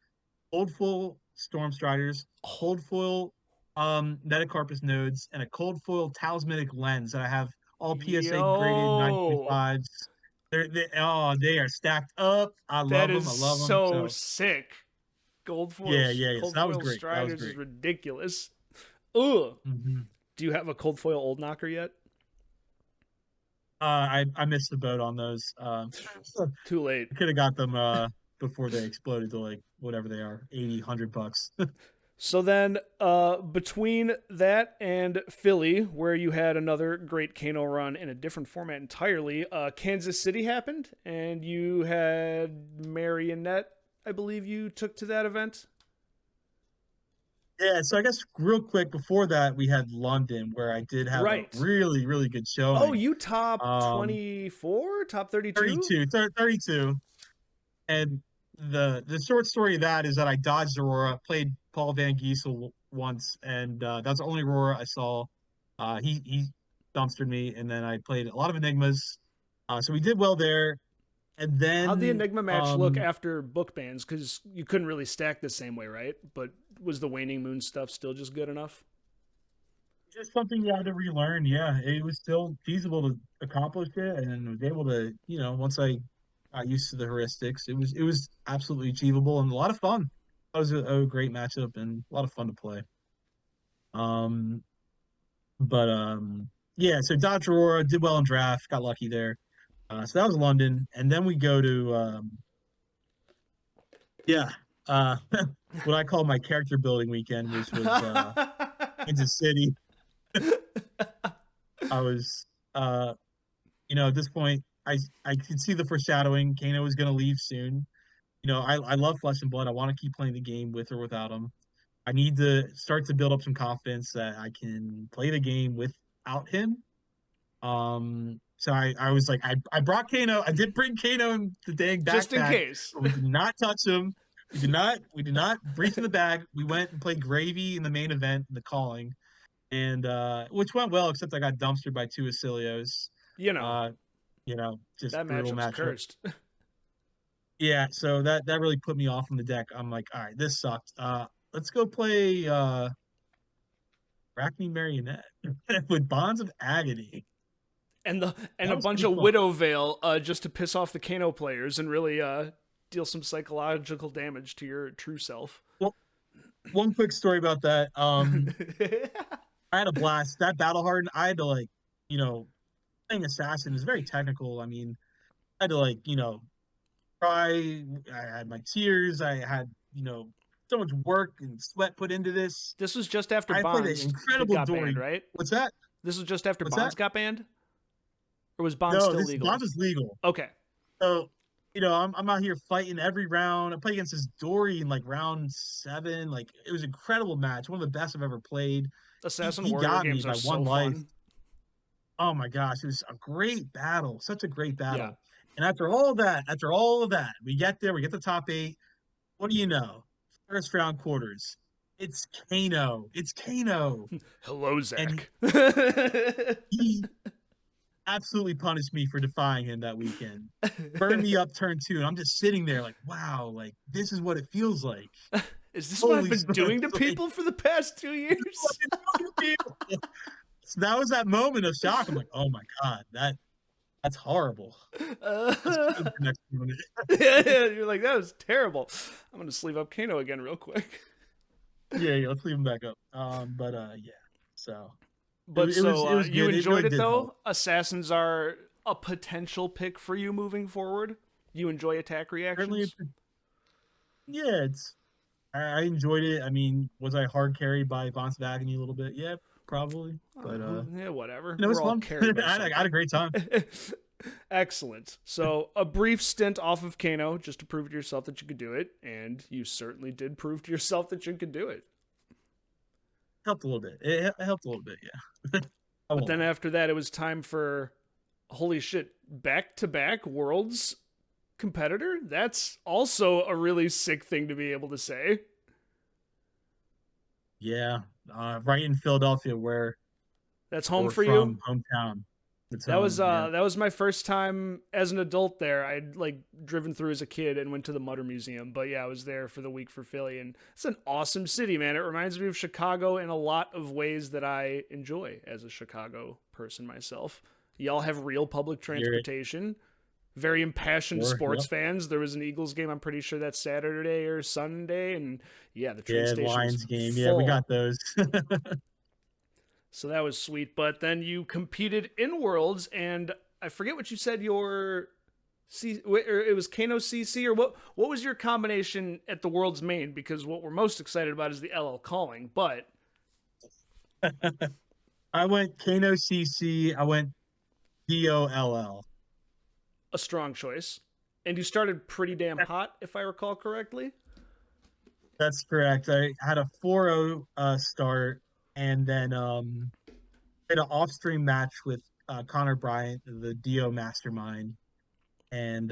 cold foil Storm Striders, cold foil Metacarpus nodes, and a cold foil Talismanic Lens that I have all PSA graded Yo, 9.5s. They are stacked up. I that love them. is I love them. so So sick. yeah, yeah, yeah. So Cold that was foil great. That was Striders is great. ridiculous. Ugh. Hmm. Do you have a cold foil Old Knocker yet? I missed the boat on those. Too late. I could have got them before they exploded to like whatever they are, 80, $100. So then, between that and Philly, where you had another great Kano run in a different format entirely, Kansas City happened, and you had Marionette, I believe you took to that event. Yeah, so I guess real quick before that we had London where I did have a Right. really, really good Oh, showing. you top Um 24? Top 32? 32, 32. And the short story of that is that I dodged Aurora, played Paul Van Giesel once, and that's the only Aurora I saw. He dumpstered me, and then I played a lot of Enigmas. So we did well there. And How'd the then Enigma match look after book bans? Because you couldn't really stack the same way, right? But was the Waning Moon stuff still just good enough? just something you had to relearn. Yeah, it was still feasible to accomplish it, and was able to, once I got used to the heuristics, it was absolutely achievable and a lot of fun. It was a great matchup and a lot of fun to play. Um, but yeah, so Dodge Aurora did well in draft, got lucky there. So that was London, and then we go to yeah, what I call my character building weekend, which was Kansas City. I was at this point I could see the foreshadowing. Kano was gonna leave soon. I love Flesh and Blood. I want to keep playing the game with or without him. I need to start to build up some confidence that I can play the game without him. So I was like, I brought Kano. I did bring Kano in the dang backpack. Just in case. But we did not touch him. We did not breach in the bag. We went and played Gravy in the main event, the calling, and which went well, except I got dumpstered by two Asilios. You know, Uh, just that brutal matchup's matchup. cursed. Yeah, so that really put me off on the deck. I'm like, all right, this sucked. Let's go play Arachne Marionette with Bonds of Agony. And That a was bunch pretty of fun. Widow Veil just to piss off the Kano players and really deal some psychological damage to your true self. One quick story about that. I had a blast. That battle hardened. I had to playing assassin is very technical. I mean, I had to cry. I had my tears. I had so much work and sweat put into this. This was just after I played an Bonds incredible got Dory. banned, right? What's that? This was just after What's Bonds that? got banned? Or was Bonds No, still this legal? Bonds is legal. Okay. So, I'm out here fighting every round. I played against this Dory in like round 7. Like it was an incredible match, one of the best I've ever played. Assassin He Warrior got me games by are so one life. fun. Oh my gosh, it was a great battle, such a great battle. Yeah. And after all of that, we get there, we get the top 8. What do you know? First round quarters. It's Kano. It's Kano. Hello, Zach. He absolutely punished me for defying him that weekend. Burned me up turn 2, and I'm just sitting there like, wow, like this is what it feels like. Is this what I've Holy been doing to smokes, like- people for the past 2 years? So that was that moment of shock. I'm like, oh my god, that's horrible. Let's go to the next moment. Yeah, you're like, that was terrible. I'm gonna sleeve up Kano again real quick. Yeah, let's leave him back up. Yeah. So But it was you good. It enjoyed really it did though? help. Assassins are a potential pick for you moving forward. You enjoy attack Certainly, reactions? yeah, I enjoyed it. I mean, was I hard carried by Bonds of Agony a little bit? Yeah, probably. But Yeah, whatever. it was We're all fun. carried by I had a great time. Excellent. So, a brief stint off of Kano just to prove to yourself that you could do it, and you certainly did prove to yourself that you could do it. Helped a little bit. It helped a little bit, yeah. But then after that, it was time for, holy shit, back-to-back Worlds competitor? That's also a really sick thing to be able to say. yeah, right in Philadelphia, where That's home or for from you? hometown. It's That was home, yeah. that was my first time as an adult there. I'd like driven through as a kid and went to the Mutter Museum, but yeah, I was there for the week for Philly, and it's an awesome city, man. It reminds me of Chicago in a lot of ways that I enjoy as a Chicago person myself. Y'all have real public Hear it. transportation. Very impassioned Sure, sports yep. fans. There was an Eagles game. I'm pretty sure that's Saturday or Sunday, and yeah, the train Yeah, station Lions was game. Yeah, we full. got those. So that was sweet. But then you competed in Worlds, and I forget what you said your or it was Kano CC, or what was your combination at the Worlds main? Because what we're most excited about is the LL calling, but I went Kano CC. I went DOLL. a strong choice. And you started pretty damn hot, if I recall correctly. That's correct. I had a 4-0 start, and then had an off-stream match with Connor Bryant, the Dio mastermind, and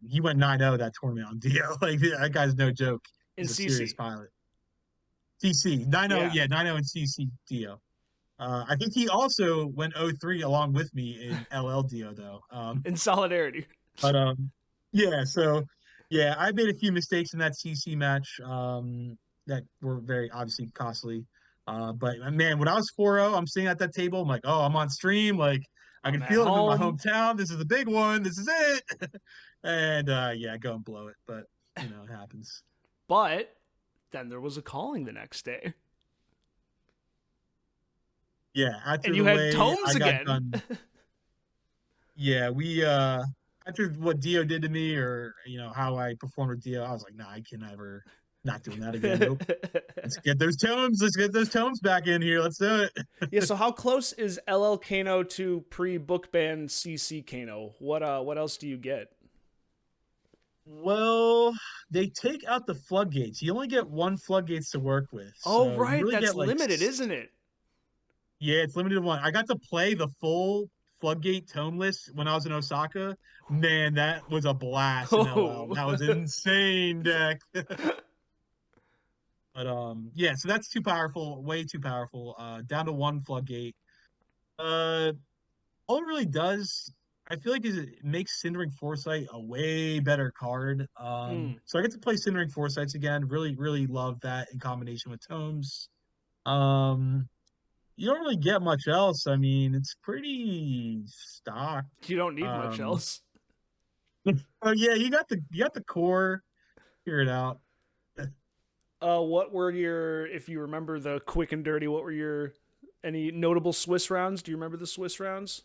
he went 9-0 that tournament on Dio. Like that guy's no joke. In He's a serious CC. pilot. CC 9-0, Yeah. yeah, 9-0 in CC Dio. I think he also went 0-3 along with me in LL Dio though. In solidarity. But yeah, so yeah, I made a few mistakes in that CC match that were very obviously costly. But man, when I was 4-0, I'm sitting at that table. I'm like, oh, I'm on stream. Like I I'm can at feel it in my home. hometown. This is the big one. This is it. And yeah, go and blow it. But you know, it happens. But then there was a calling the next day. Yeah, after And the you had way Tomes I got again. done. Yeah, we after what Dio did to me, or you know how I performed with Dio, I was like, nah, I can never not doing that again. Nope. Let's get those tomes. Let's get those tomes back in here. Let's do it. Yeah, so how close is LL Kano to pre-book ban CC Kano? What else do you get? Well, they take out the floodgates. You only get one floodgates to work with. Oh, So you right, really that's get like limited, isn't it? yeah, it's limited to one. I got to play the full floodgate tome list when I was in Osaka. Man, that was a blast in LL. Oh. That was insane deck. But yeah, so that's too powerful, way too powerful. Down to one floodgate. All it really does, I feel like, is it makes Cindering Foresight a way better card. Mm. So I get to play Cindering Foresights again. Really, really love that in combination with Tomes. Um, you don't really get much else. I mean, it's pretty stock. You don't need much Um, else. oh yeah, you got the core. Figure it out. What were your, if you remember the quick and dirty, what were your any notable Swiss rounds? Do you remember the Swiss rounds?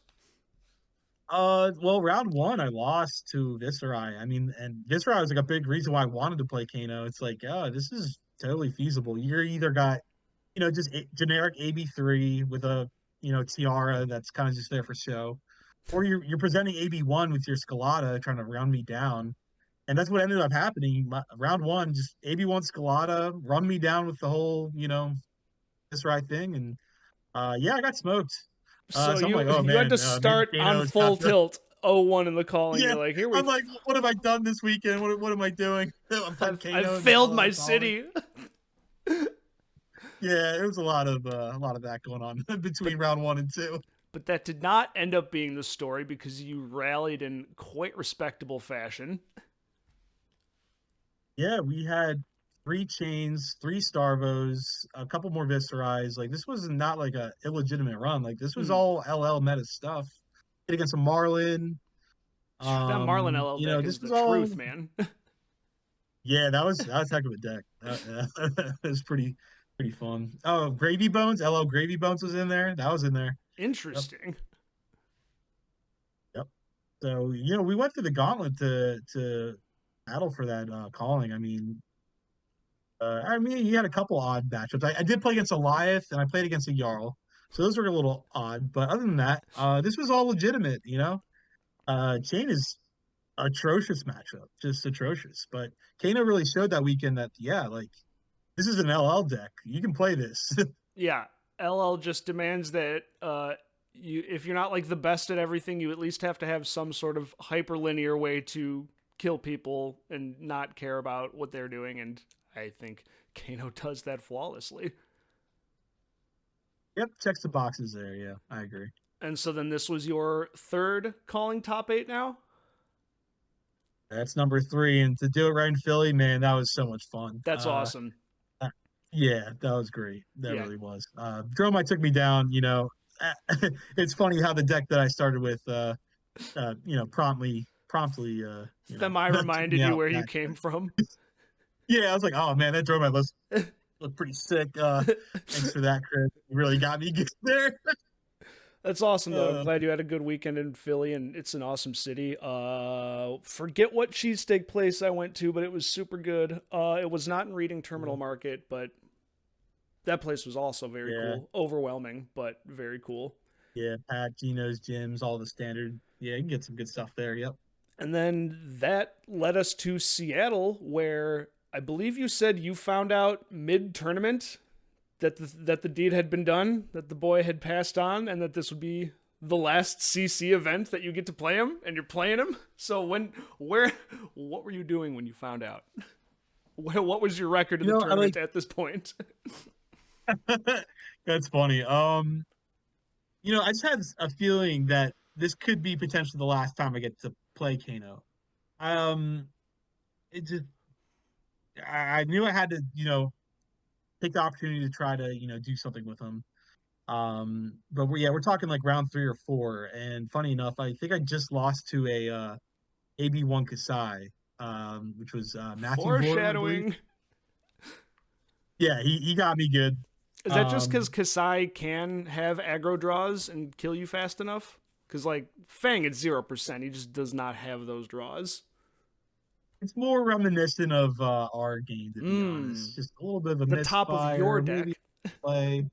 Well, round one, I lost to Viscerai. I mean, and Viscerai was like a big reason why I wanted to play Kano. It's like, oh, this is totally feasible. You're either got, you know, just generic AB3 with a, you know, tiara that's kind of just there for show, or you're presenting AB1 with your Scalata trying to round me down, and that's what ended up happening. Round one, just AB1 Scalata run me down with the whole, you know, Viscerai thing, and yeah, I got smoked. So So I'm you like, oh you had man, to maybe start on Kano's full not the tilt 0-1 in the calling. yeah. You're like, here we I'm like, what have I done this weekend? What am I doing? I'm playing I've Kano and failed LL my calling. city. Yeah, there was a lot of that going on But between round one and two. but that did not end up being the story because you rallied in quite respectable fashion. Yeah, we had 3 chains, 3 Starvos, a couple more Viscerais. Like this was not like a illegitimate run. Like this was Mhm. all LL meta stuff. Hit against a Marlin. That Marlin LL You know, deck this is the was all truth, man. yeah, that was heck of a deck. That was pretty fun. Oh, Gravy Bones, LL Gravy Bones was in there. That was in there. Yep. Interesting. Yep. So, you know, we went through the gauntlet to battle for that calling. I mean, he had a couple odd matchups. I did play against Eliath and I played against a Jarl. So those were a little odd. But other than that, this was all legitimate, you know? Chain is atrocious matchup, just atrocious. But Kano really showed that weekend that, yeah, like, this is an LL deck. You can play this. Yeah, LL just demands that you, if you're not like the best at everything, you at least have to have some sort of hyperlinear way to kill people and not care about what they're doing. And I think Kano does that flawlessly. Yep, checks the boxes there. Yeah, I agree. And so then this was your third calling top 8 now? That's number 3, and to do it right in Philly, man, that was so much fun. That's awesome. Yeah, that was great. That Yeah. really was. Dromite took me down. It's funny how the deck that I started with, promptly, Themai reminded you where you came from. Yeah, I was like, oh man, that Dromite looked pretty sick. Thanks for that, Chris. You really got me good there. That's awesome, though. I'm glad you had a good weekend in Philly, and it's an awesome city. Forget what cheesesteak place I went to, but it was super good. It was not in Reading Terminal Market, but that place was also very cool. Overwhelming, but very cool. Yeah, Pat, Gino's, Gyms, all the standard. Yeah, you can get some good stuff there. Yep. And then that led us to Seattle, where I believe you said you found out mid-tournament that the deed had been done, that the boy had passed on, and that this would be the last CC event that you get to play him, and you're playing him. So what were you doing when you found out? What was your record in the tournament at this point? That's funny. I just had a feeling that this could be potentially the last time I get to play Kano. I knew I had to, take the opportunity to try to, do something with him. But we're talking like round 3 or 4. And funny enough, I think I just lost to a AB1 Kasai, which was Matthew Foreshadowing. Yeah, he got me good. Is that just because Kasai can have aggro draws and kill you fast enough? Because like Fang, it's 0%. He just does not have those draws. It's more reminiscent of our game, to be honest. Just a little bit of a the top of your deck. Play.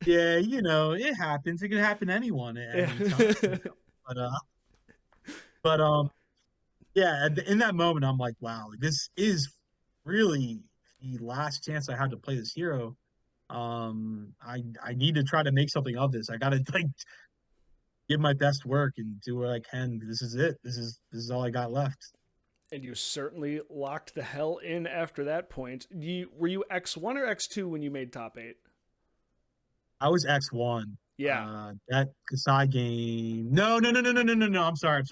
Yeah, it happens. It can happen to anyone at any time. In that moment, I'm like, wow, this is really the last chance I had to play this hero. I need to try to make something of this. I gotta give my best work and do what I can. This is it. This is all I got left. And you certainly locked the hell in after that point. Were you X1 or X2 when you made top 8? I was X1. Yeah. That Kasai game. No. I'm sorry.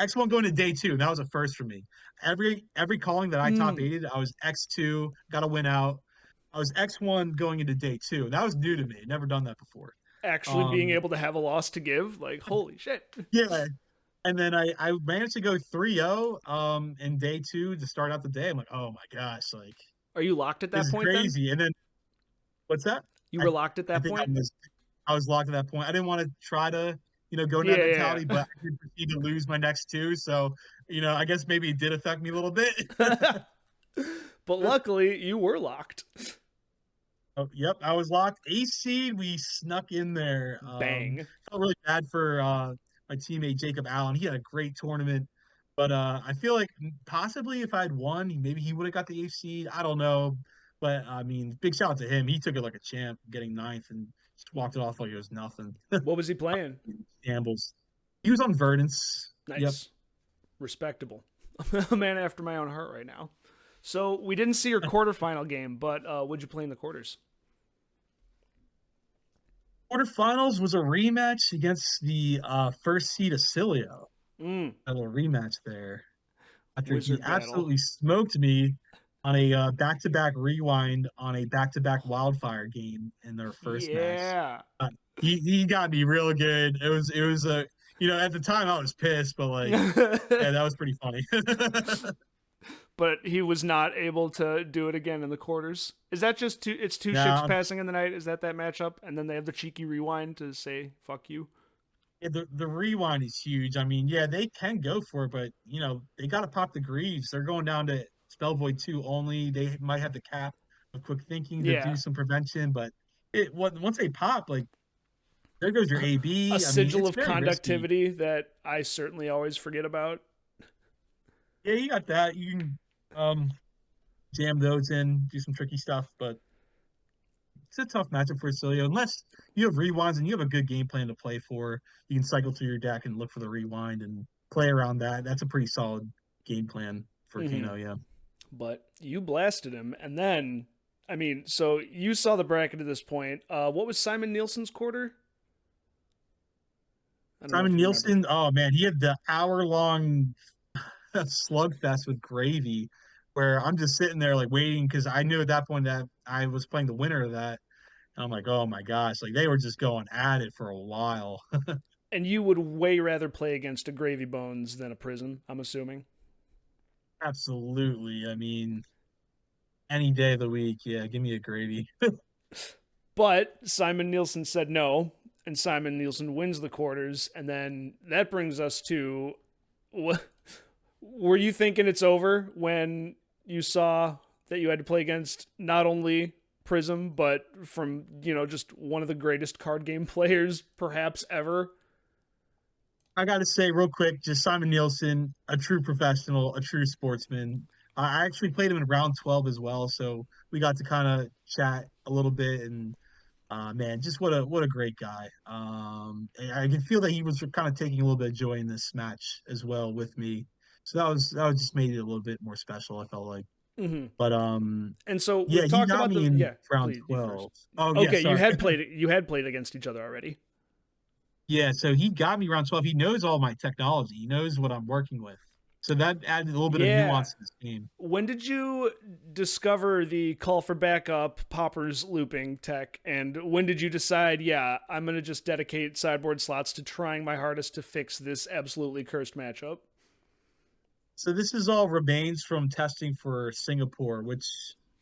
X1 going to day 2. That was a first for me. Every calling that I top 8'd, I was X2, got a win out. I was X1 going into day 2. That was new to me. Never done that before. Actually being able to have a loss to give, like, holy shit. Yeah. And then I managed to go 3-0 in day 2 to start out the day. I'm like, oh my gosh, like. Are you locked at that this point? Is crazy. Then? And then, what's that? You were locked at that point. I was locked at that point. I didn't want to try to, go in that mentality, but I did proceed to lose my next 2. So, I guess maybe it did affect me a little bit. But luckily, you were locked. Oh, yep, I was locked. AC, we snuck in there. Bang. Felt really bad for my teammate Jacob Allen. He had a great tournament, but I feel like possibly if I had won, maybe he would have got the 8th seed. I don't know, but I mean, big shout out to him. He took it like a champ, getting 9th and just walked it off like it was nothing. What was he playing? Shambles. He was on Verdance. Nice. Yep. Respectable. A man after my own heart right now. So we didn't see your quarterfinal game, but what'd you play in the quarters? Quarterfinals was a rematch against the first seed Acilio. A little rematch there. After he absolutely smoked me on a back-to-back rewind on a back-to-back wildfire game in their first match. He got me real good. It was a at the time I was pissed, but like that was pretty funny. But he was not able to do it again in the quarters. Is that just two ships passing in the night? Is that matchup? And then they have the cheeky rewind to say fuck you. Yeah, the rewind is huge. I mean, yeah, they can go for it, but they got to pop the Greaves. They're going down to Spell Void 2 only. They might have the cap of quick thinking to do some prevention, but once they pop, like there goes your AB. A sigil of conductivity that I certainly always forget about. Yeah, you got that. You can jam those in, do some tricky stuff, but it's a tough matchup for Acilio. Unless you have rewinds and you have a good game plan to play for, you can cycle through your deck and look for the rewind and play around that. That's a pretty solid game plan for Kano, yeah. But you blasted him, and then I mean, so you saw the bracket at this point. What was Simon Nielsen's quarter? I don't know if Simon you remember. Nielsen, oh man, he had the hour-long slugfest with Gravy, where I'm just sitting there like waiting because I knew at that point that I was playing the winner of that. And I'm like, oh my gosh, like they were just going at it for a while. And you would way rather play against a Gravy Bones than a Prism, I'm assuming. Absolutely. I mean, any day of the week, yeah, give me a Gravy. But Simon Nielsen said no, and Simon Nielsen wins the quarters, and then that brings us to, were you thinking it's over when you saw that you had to play against not only Prism, but from, just one of the greatest card game players perhaps ever? I got to say, real quick, just Simon Nielsen, a true professional, a true sportsman. I actually played him in round 12 as well, so we got to kind of chat a little bit. And man, just what a great guy. I can feel that he was kind of taking a little bit of joy in this match as well with me. So that was just made it a little bit more special, I felt like. Mm-hmm. But And so yeah, we've he talked got about me in round please, you 12. first. Oh yeah, Okay, you sorry. had played against each other already. Yeah, so he got me round 12. He knows all my technology. He knows what I'm working with. So that added a little bit of Yeah. nuance to this game. When did you discover the call for backup poppers looping tech? And when did you decide, yeah, I'm going to just dedicate sideboard slots to trying my hardest to fix this absolutely cursed matchup? So this is all remains from testing for Singapore, which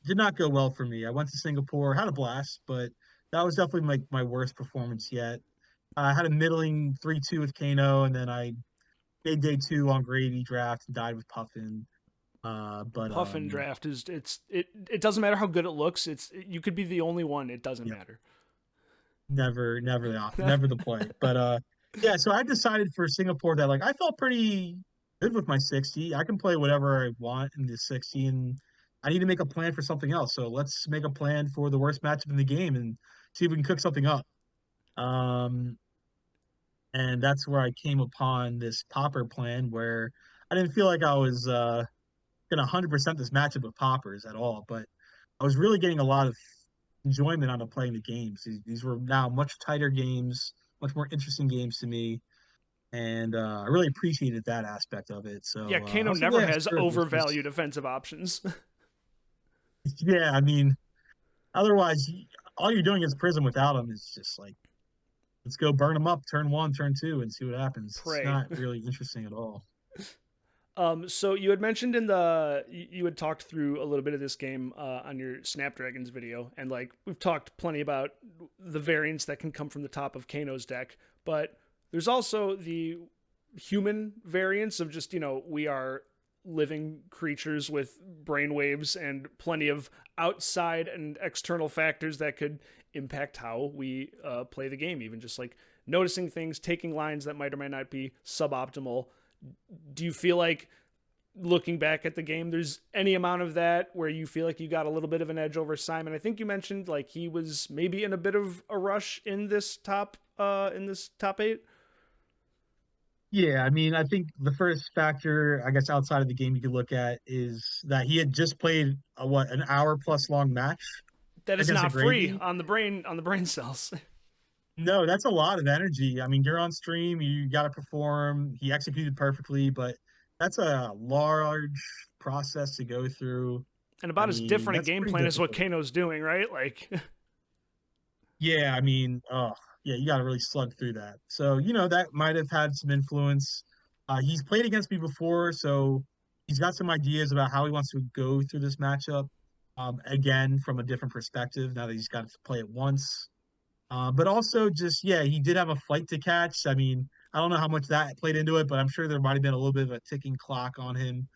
did not go well for me. I went to Singapore, had a blast, but that was definitely my worst performance yet. I had a middling 3-2 with Kano, and then I made day two on Gravy draft and died with Puffin. But Puffin draft it doesn't matter how good it looks. You could be the only one. It doesn't yeah, matter. never the play. But yeah, so I decided for Singapore that like I felt pretty good with my 60. I can play whatever I want in the 60, and I need to make a plan for something else. So let's make a plan for the worst matchup in the game and see if we can cook something up. Um, and that's where I came upon this popper plan where I didn't feel like I was gonna 100% this matchup with poppers at all, but I was really getting a lot of enjoyment out of playing the games. These were now much tighter games, much more interesting games to me, and I really appreciated that aspect of it. Yeah, So I Kano was like, never yeah, has sure, overvalued offensive options. yeah. I mean, otherwise, all you're doing is Prism without him is just like, let's go burn them up, turn one, turn two, and see what happens. It's Pray. not really interesting at all. So you had mentioned you had talked through a little bit of this game on your Snapdragons video, and like we've talked plenty about the variants that can come from the top of Kano's deck, but there's also the human variants of just, we are living creatures with brainwaves and plenty of outside and external factors that could impact how we play the game, even just like noticing things, taking lines that might or might not be suboptimal. Do you feel like, looking back at the game, there's any amount of that where you feel like you got a little bit of an edge over Simon? I think you mentioned like he was maybe in a bit of a rush in this top eight. Yeah, I mean, I think the first factor, I guess, outside of the game you could look at is that he had just played an hour plus long match That is against a not free Gravy. on the brain cells. No, that's a lot of energy. I mean, you're on stream, you got to perform. He executed perfectly, but that's a large process to go through. And I about as mean, different a that's game pretty plan as what difficult. Kano's doing, right? Like, Yeah, I mean, oh, yeah, you got to really slug through that. So, that might have had some influence. He's played against me before, so he's got some ideas about how he wants to go through this matchup. Again, from a different perspective, now that he's got to play it once. But also just, yeah, he did have a fight to catch. I mean, I don't know how much that played into it, but I'm sure there might have been a little bit of a ticking clock on him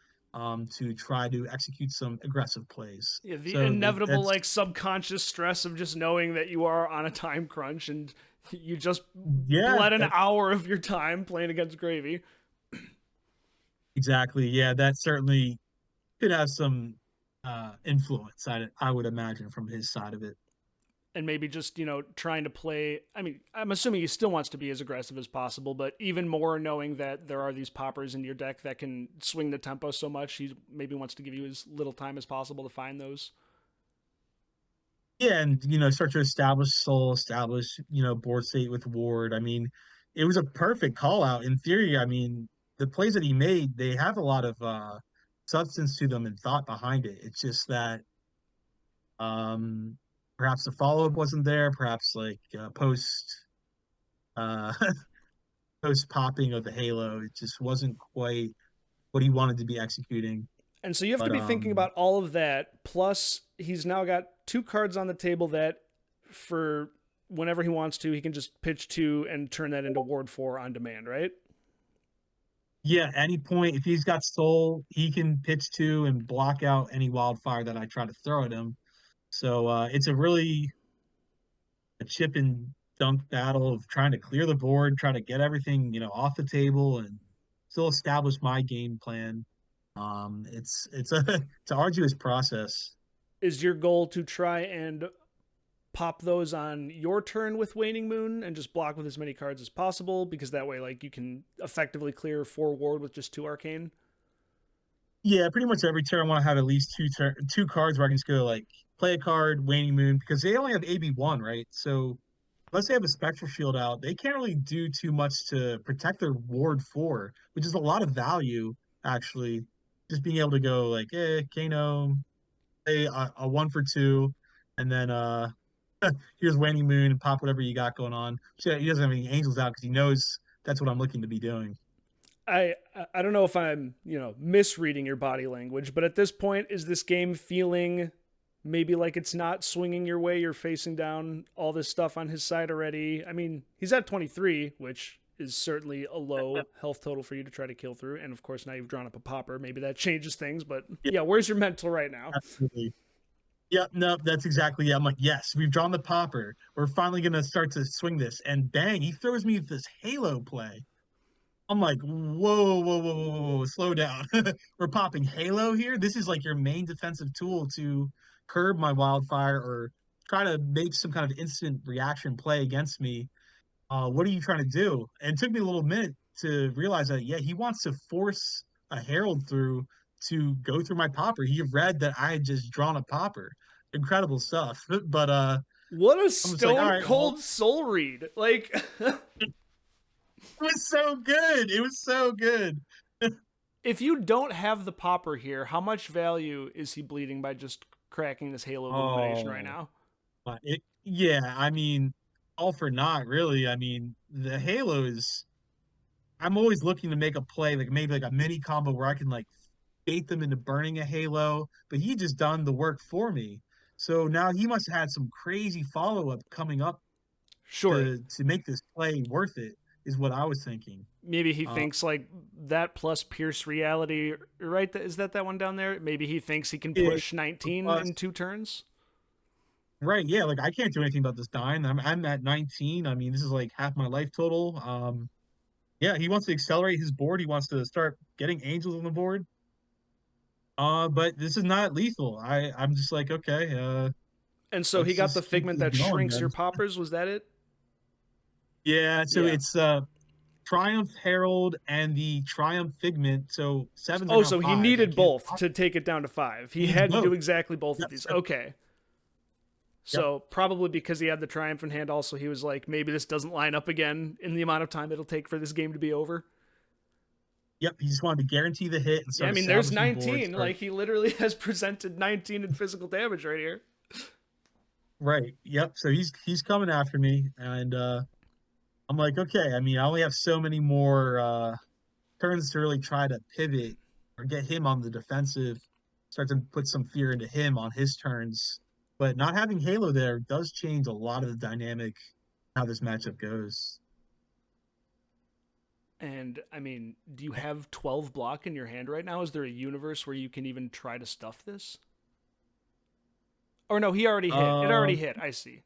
to try to execute some aggressive plays. yeah, the So inevitable that's, like subconscious stress of just knowing that you are on a time crunch and you just yeah, bled an hour of your time playing against Gravy. exactly. Yeah, that certainly could have some influence, I would imagine, from his side of it. And maybe just, trying to play. I mean, I'm assuming he still wants to be as aggressive as possible, but even more knowing that there are these poppers in your deck that can swing the tempo so much, he maybe wants to give you as little time as possible to find those. Yeah, and start to establish soul, establish board state with Ward. I mean, it was a perfect call out in theory. I mean, the plays that he made, they have a lot of substance to them and thought behind it. It's just that um perhaps the follow up wasn't there, perhaps like uh post popping of the Halo, it just wasn't quite what he wanted to be executing. And so you have to But be thinking about all of that. Plus, he's now got 2 cards on the table that, for whenever he wants to, he can just pitch 2 and turn that into Ward 4 on demand, right? yeah, any point if he's got soul, he can pitch to and block out any wildfire that I try to throw at him. So it's a really a chip and dunk battle of trying to clear the board, try to get everything, off the table and still establish my game plan. It's a it's an arduous process. Is your goal to try and pop those on your turn with Waning Moon and just block with as many cards as possible? Because that way, like, you can effectively clear 4 Ward with just 2 Arcane. Yeah, pretty much every turn I want to have at least two cards where I can just go like play a card, Waning Moon, because they only have AB1, right? So unless they have a Spectral Shield out, they can't really do too much to protect their Ward 4, which is a lot of value, actually. Just being able to go like, Kano, play a 1 for 2, and then here's Waning Moon and pop whatever you got going on. So he doesn't have any angels out because he knows that's what I'm looking to be doing. I don't know if I'm, misreading your body language, but at this point, is this game feeling maybe like it's not swinging your way? You're facing down all this stuff on his side already. I mean, he's at 23, which is certainly a low health total for you to try to kill through. And of course, now you've drawn up a popper. Maybe that changes things, but yeah, where's your mental right now? Absolutely. Yep, no, that's exactly it. I'm like, yes, we've drawn the popper. We're finally gonna start to swing this. And bang, he throws me this Halo play. I'm like, whoa, whoa, whoa, whoa, whoa, slow down. We're popping Halo here. This is like your main defensive tool to curb my wildfire or try to make some kind of instant reaction play against me. What are you trying to do? And it took me a little minute to realize that, yeah, he wants to force a Herald through to go through my popper. He read that I had just drawn a popper. Incredible stuff. But What a like, stone all right, cold well, soul read. Like, it was so good. It was so good. if you don't have the popper here, how much value is he bleeding by just cracking this Halo Illumination right Oh, now? but yeah, I mean, all for naught, really. I mean, the Halo is. I'm always looking to make a play, like maybe like a mini combo where I can like bait them into burning a Halo, but he just done the work for me. So now he must have had some crazy follow up coming up Sure. to make this play worth it, is what I was thinking. Maybe he Uh, thinks like that plus Pierce Reality, right? Is that one down there? Maybe he thinks he can yeah, push 19 plus, in 2 turns. right, yeah, like I can't do anything about this dying. I'm at 19. I mean, this is like half my life total. Yeah, he wants to accelerate his board. He wants to start getting angels on the board. But this is not lethal. I'm just like, okay, And so he let's got the just keep figment this that going, shrinks your then. poppers. Was that it? Yeah, so Yeah. it's Triumph Herald and the Triumph Figment. So sevens are Oh, now so he 5. I needed can't both to take it down to 5. He he needs had to do both. exactly both of Yep, these. so, Okay. yep, So probably because he had the Triumph in hand, also he was like, maybe this doesn't line up again in the amount of time it'll take for this game to be over. yep. He just wanted to guarantee the hit and Yeah, I start mean, there's establishing boards. 19. Like, he literally has presented 19 in physical damage right here. Right. Yep. So he's coming after me, and I'm like, okay. I mean, I only have so many more turns to really try to pivot or get him on the defensive, start to put some fear into him on his turns. But not having Halo there does change a lot of the dynamic how this matchup goes. And, I mean, do you have 12 block in your hand right now? Is there a universe where you can even try to stuff this? Or no, he already hit. It already Um, hit. I see.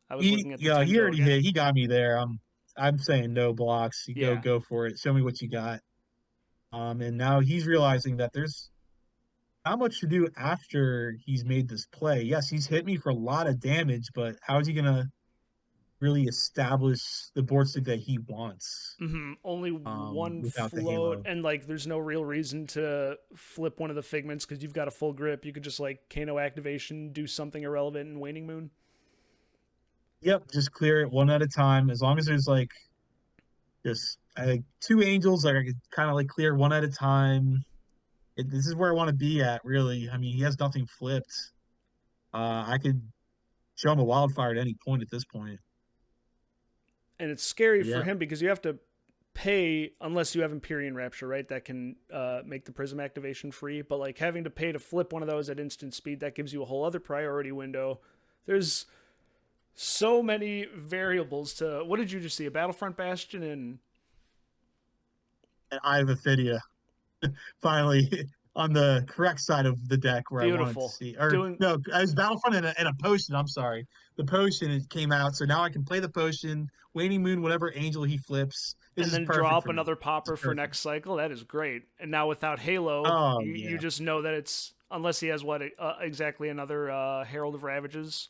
I was looking at the he 10 already again. hit. He got me there. I'm saying no blocks. You Yeah. go for it. Show me what you got. And now he's realizing that there's not much to do after he's made this play. Yes, he's hit me for a lot of damage, but how is he gonna really establish the board state that he wants. Only one without the float, halo. and like there's no real reason to flip one of the figments because you've got a full grip. You could just like Kano activation, do something irrelevant in Waning Moon. Yep, just clear it one at a time. As long as there's like just I think 2 angels that I could kind of like clear one at a time. This is where I want to be at, really. I mean, he has nothing flipped. I could show him a wildfire at any point at this point. And it's scary Yeah. for him because you have to pay unless you have Empyrean Rapture, right? That can make the Prism activation free. But like having to pay to flip one of those at instant speed, that gives you a whole other priority window. There's so many variables to. What did you just see? A Battlefront Bastion and And Eye of Ophidia finally on the correct side of the deck where I Beautiful. wanted to see. Or Doing- no, I was Battlefront and a potion. I'm sorry, the potion it came out, so now I can play the potion, Waning Moon, whatever angel he flips, and this then is perfect draw up for me. another popper It's for perfect. next cycle. That is great. And now without Halo, Oh, you yeah. just know that it's unless he has what exactly another Herald of Ravages.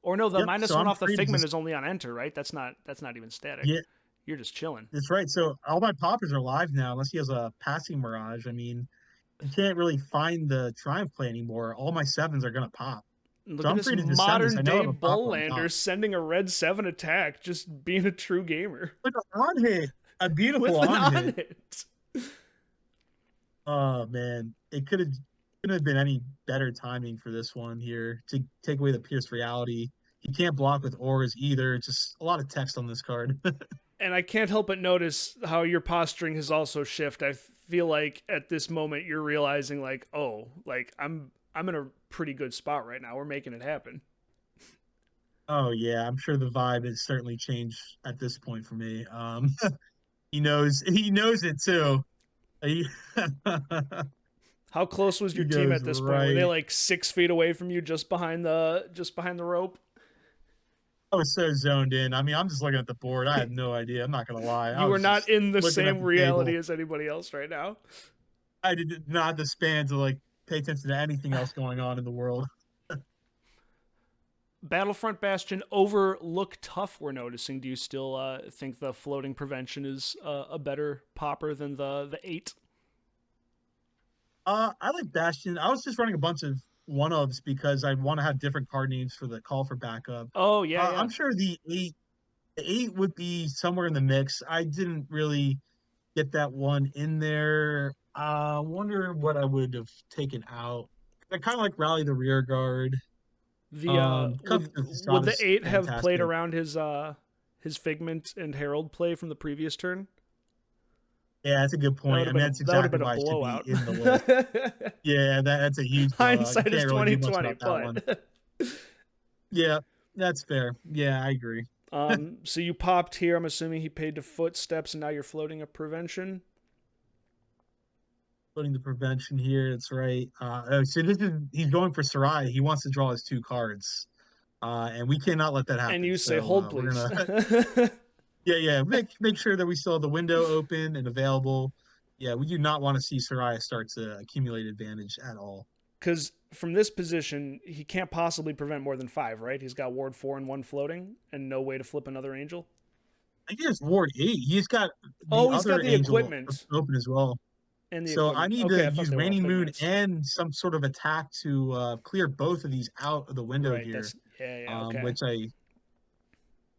Or no, the Yep, -1 so I'm off the free to figment just- is only on enter, right? That's not even static. Yeah. You're just chilling. That's right. So all my poppers are live now, unless he has a passing mirage. I mean, you can't really find the Triumph play anymore. All my 7s are gonna pop. Look So at I'm this free to descend this. I modern know I day have a pop on Bullander top. sending a red 7 attack, just being a true gamer. Look, an on hit, a With beautiful an on on hit. hit. Oh man, it couldn't have been any better timing for this one here to take away the Pierce Reality. He can't block with auras either. Just a lot of text on this card. And I can't help but notice how your posturing has also shifted. I feel like at this moment you're realizing like, oh, like I'm in a pretty good spot right now. We're making it happen. Oh yeah, I'm sure the vibe has certainly changed at this point for me. He knows it too. He- How close was your He team goes at this point? Were they right- like 6 feet away from you, just behind the rope? I was so zoned in. I mean, I'm just looking at the board. I had no idea. I'm not gonna lie. I You were was not just in the looking at same the reality table. as anybody else right now. I did not have the span to like pay attention to anything else going on in the world. Battlefront Bastion overlook tough. We're noticing. Do you still think the floating prevention is a better popper than the 8? I like Bastion. I was just running a bunch of one-ofs because I want to have different card names for the call for backup. Oh yeah, yeah. I'm sure the eight would be somewhere in the mix. I didn't really get that one in there. Wonder what I would have taken out. I kind of like Rally the Rear Guard. The Cup would Facade the is 8 have played fantastic. around his Figment and Herald play from the previous turn? Yeah, that's a good point. I mean, that's That would have exactly been why a it blowout. should be in the list. Yeah, that's a huge blowout. You Hindsight is can't really do much 2020, about that one. but Yeah, that's fair. Yeah, I agree. so you popped here. I'm assuming he paid to footsteps, and now you're floating a prevention. Putting the prevention here, that's right. So he's going for Sarai. He wants to draw his 2 cards. And we cannot let that happen. And you say, So, "Hold, we're please." gonna- yeah. Make sure that we still have the window open and available. Yeah, we do not want to see Soraya start to accumulate advantage at all. Because from this position, he can't possibly prevent more than 5, right? He's got Ward 4 and 1 floating, and no way to flip another angel. I guess Ward 8. He's got He's got other the angel equipment. open as well. And the So I equipment. need Okay, I to thought use they were all Waning Moon Figments. and some sort of attack to clear both of these out of the window right, here. that's, yeah, okay. Which I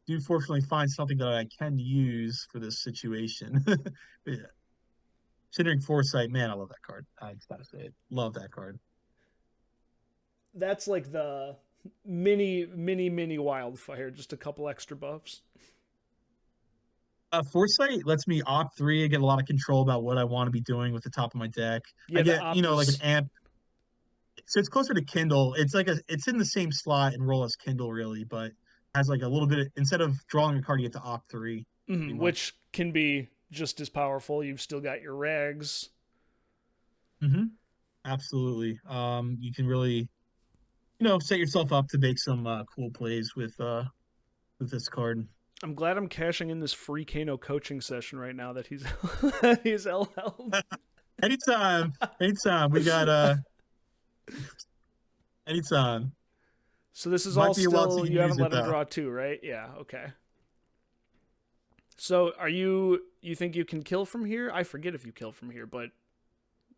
do fortunately find something that I can use for this situation. Yeah. Considering Foresight, man, I love that card. I just gotta say it. Love that card. That's like the mini wildfire, just a couple extra buffs. Foresight lets me opt 3 and get a lot of control about what I want to be doing with the top of my deck. Yeah, I the get, opt like is- an amp. So it's closer to Kindle. It's in the same slot and role as Kindle, really, but has like a little bit instead of drawing a card, you get to opt 3. pretty much. which can be just as powerful. You've still got your rags. Mm-hmm. Absolutely. You can really, set yourself up to make some cool plays with this card. I'm glad I'm cashing in this free Kano coaching session right now that he's he's LL. Anytime we got anytime. So this is Might all be a while till still, you you haven't use it, let him though. draw 2, right? Yeah, okay. So you think you can kill from here? I forget if you kill from here, but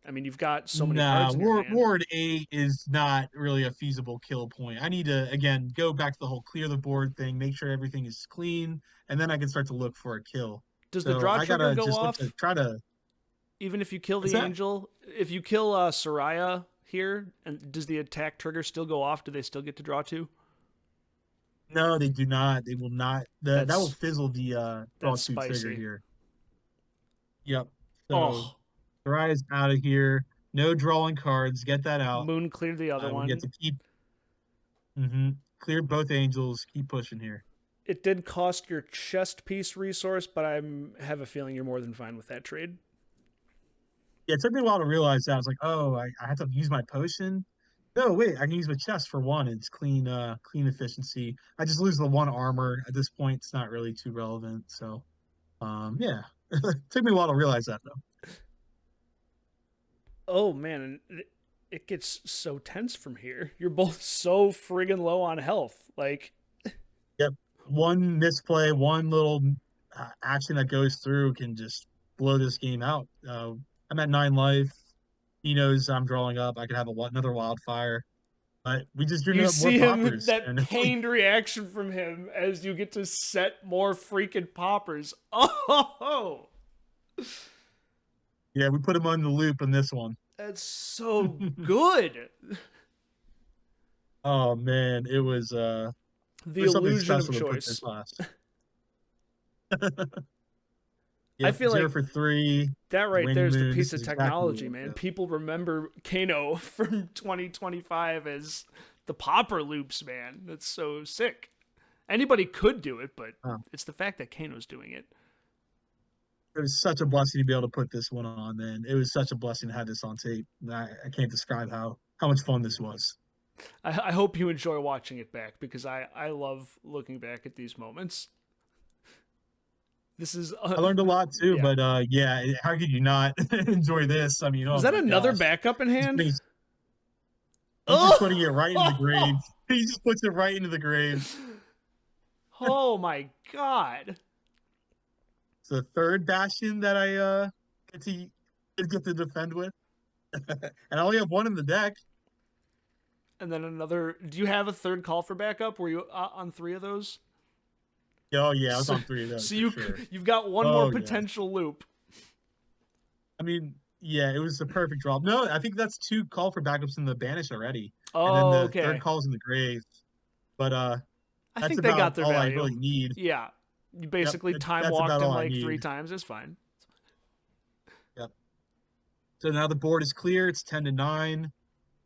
I mean, you've got so many Nah, cards in your hand. Ward 8 is not really a feasible kill point. I need to, again, go back to the whole clear the board thing, make sure everything is clean, and then I can start to look for a kill. Does the So draw I trigger gotta go just look off to try to. even if you kill What's the that? angel? If you kill Soraya here, and does the attack trigger still go off? Do they still get to draw 2? No, they do not. They will not. That will That's fizzle the draw that's 2 trigger spicy. here. Yep. So Oh, Soraya's out of here. No drawing cards. Get that out. Moon cleared the other We one. get to keep. Clear both angels. Keep pushing here. It did cost your chest piece resource, but I have a feeling you're more than fine with that trade. Yeah, it took me a while to realize that. I was like, oh, I have to use my potion. No, wait, I can use my chest for one. It's clean, clean efficiency. I just lose the 1 armor. At this point, it's not really too relevant. So, yeah. Took me a while to realize that though. Oh man, and it gets so tense from here. You're both so friggin' low on health. Like, Yep. One misplay, one little action that goes through can just blow this game out. I'm at 9 life. He knows I'm drawing up. I could have another wildfire. But we just drew you more see him, poppers. that And it's like, pained reaction from him as you get to set more freaking poppers. Oh, yeah, we put him on the loop in this one. that's so good. Oh man, it was The there's something illusion of special to put choice. this last. I feel 0 like for 3. that right Wind there's the Moon, piece this of is exactly technology, what- man. yeah. People remember Kano from 2025 as the popper loops, man. That's so sick. Anybody could do it, but Oh. it's the fact that Kano's doing it. It was such a blessing to be able to put this one on, man. It was such a blessing to have this on tape. I can't describe how much fun this was. I hope you enjoy watching it back because I love looking back at these moments. This is I learned a lot too, Yeah. but yeah, how could you not enjoy this? I mean, oh is that my another gosh. backup in hand? He's just putting it right in the grave. He just puts it right into the grave. Oh my god. It's the 3rd bastion that I get to defend with. And I only have 1 in the deck. And then another. Do you have a third call for backup? Were you on 3 of those? Oh yeah, I was So- on 3 of those. So for sure. you've got one Oh, more yeah. potential loop. I mean, yeah, it was the perfect draw. No, I think that's 2 call for backups in the banish already. Oh, And then the okay. 3rd call's in the grave. But I that's think they about got their all value. I really need. Yeah. You basically time that's walked about him all I like 3 need. times. It's fine. So now the board is clear. It's 10 to 9.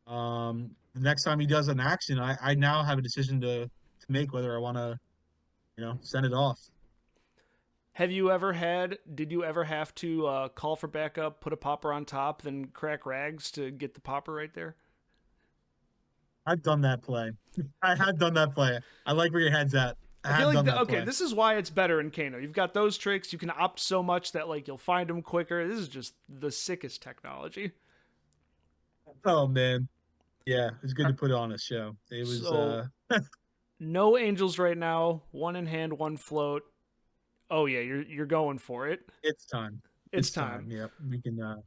The next time he does an action, I now have a decision to make whether I want to, send it off. Did you ever have to call for backup, put a popper on top, then crack rags to get the popper right there? I've done that play. I have done that play. I like where your head's at. I feel have like done that okay, play. this is why it's better in Kano. You've got those tricks. You can opt so much that like you'll find them quicker. This is just the sickest technology. Oh man, yeah, it's good to put on a show. It was So- No angels right now. 1 in hand, 1 float. Oh yeah, you're going for it. it's time. It's time. Yep, we can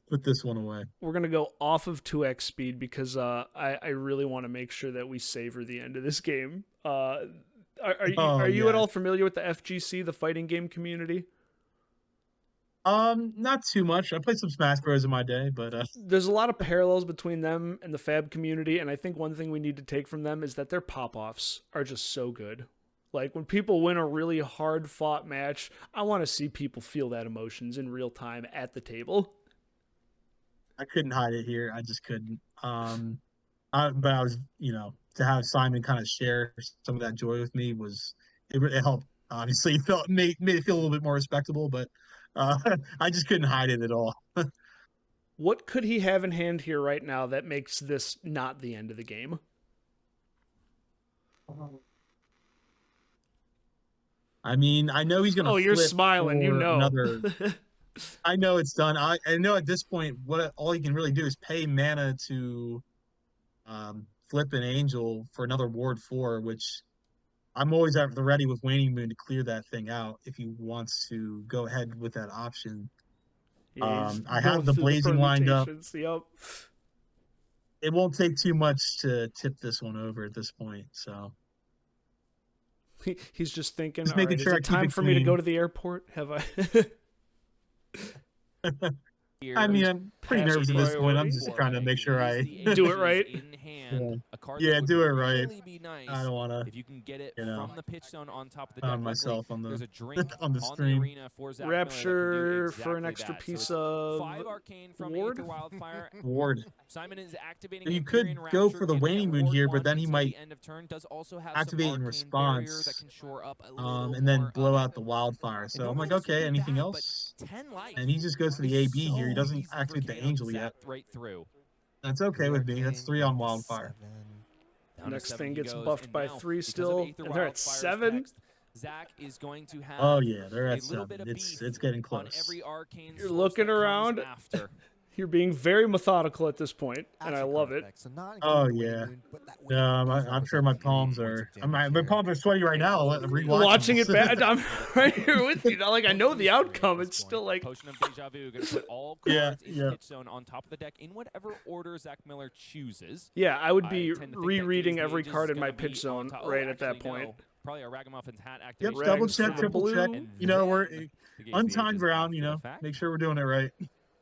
put this one away. We're gonna go off of 2x speed because I really want to make sure that we savor the end of this game. Are you at yeah. all familiar with the FGC, the fighting game community? Not too much. I played some Smash Bros in my day, but There's a lot of parallels between them and the Fab community, and I think one thing we need to take from them is that their pop-offs are just so good. Like, when people win a really hard-fought match, I want to see people feel that emotions in real time at the table. I couldn't hide it here. I just couldn't. But I was, to have Simon kind of share some of that joy with me it helped. Obviously, made it feel a little bit more respectable, but I just couldn't hide it at all. What could he have in hand here right now that makes this not the end of the game? I mean, I know he's gonna. Oh, you're flip smiling. You for know. Another. I know it's done. I know at this point, all he can really do is pay mana to flip an Angel for another Ward 4, which I'm always at the ready with Waning Moon to clear that thing out if he wants to go ahead with that option. Yeah, he's I going have the through Blazing lined up. permutations. Yep. It won't take too much to tip this one over at this point. So He's just thinking, Just all making right, sure is I it keep time it for me to clean." go to the airport? Have I? I mean, I'm pretty Has nervous at this point. I'm priority. just trying to make sure I Do it right. Yeah, do it right. Be nice I don't want to if you can get it you know, from the pitch zone on top of the pound deck. myself on There's the a drink on the stream. arena for Zach Miller that can do Rapture for an exactly extra that. So piece it's of 5 arcane from Ward? Aether Wildfire. Ward. Simon is activating. You could Empyrean go Rapture, for the getting Waning that Moon Ward here, but 1 then he until might the end of turn. Does also have activate some in arcane barrier that response, can shore up a little and then more blow of out it. the Wildfire. So I'm normally like, this would okay, be anything bad, else? but 10 life And he just goes to the is AB here. He so doesn't easy for activate the Kano to Angel yet. zap right through. That's okay with me. That's 3 on Wildfire. Down to Next 7 thing he gets goes, buffed and by now, 3 because of still, Aether and they're at Wildfire's 7. text, Zach is going to have Oh yeah, they're a at little 7. bit of It's beef getting on close. every arcane You're source looking that comes around. after. You're being very methodical at this point, and I love it. Oh yeah. I'm sure my palms are. My palms are sweaty right now. Watching it back. back, I'm right here with you. Like I know the outcome. It's still like Potion of Deja Vu, going to put all Yeah, cards in yeah. pitch zone on top of the deck in whatever order Zach Miller chooses. yeah, I would I be tend to think that rereading Gaze every Mage card is in my gonna be pitch zone on top. right Oh, at that actually, point. no. Probably a Ragamuffin's hat Yep, activation. double Rags check, for the triple check. blue. You know, we're The Gaze Mage untimed is ground. You after know, the fact. make sure we're doing it right.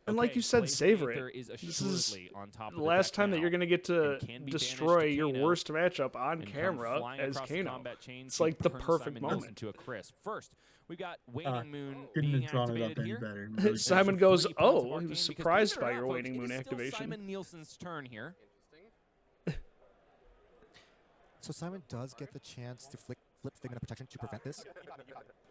And like Okay, you said, Blazing savor Aether it. is This is assuredly on top of the the last deck time that now you're gonna get to and can be destroy banished to your Kano worst matchup on and come camera flying as across the Kano. combat chain It's to like the turn perfect Simon Mills moment. into a crisp. First, we got Waning Moon Couldn't being have drawn it up activated any here. better. Really. Simon There's goes, 3 points of "Oh, he arcane was because surprised believe it or by your not, folks, Waning it Moon is still activation." Simon Nielsen's turn here. So Simon does get the chance to flip Figment of Protection to prevent this,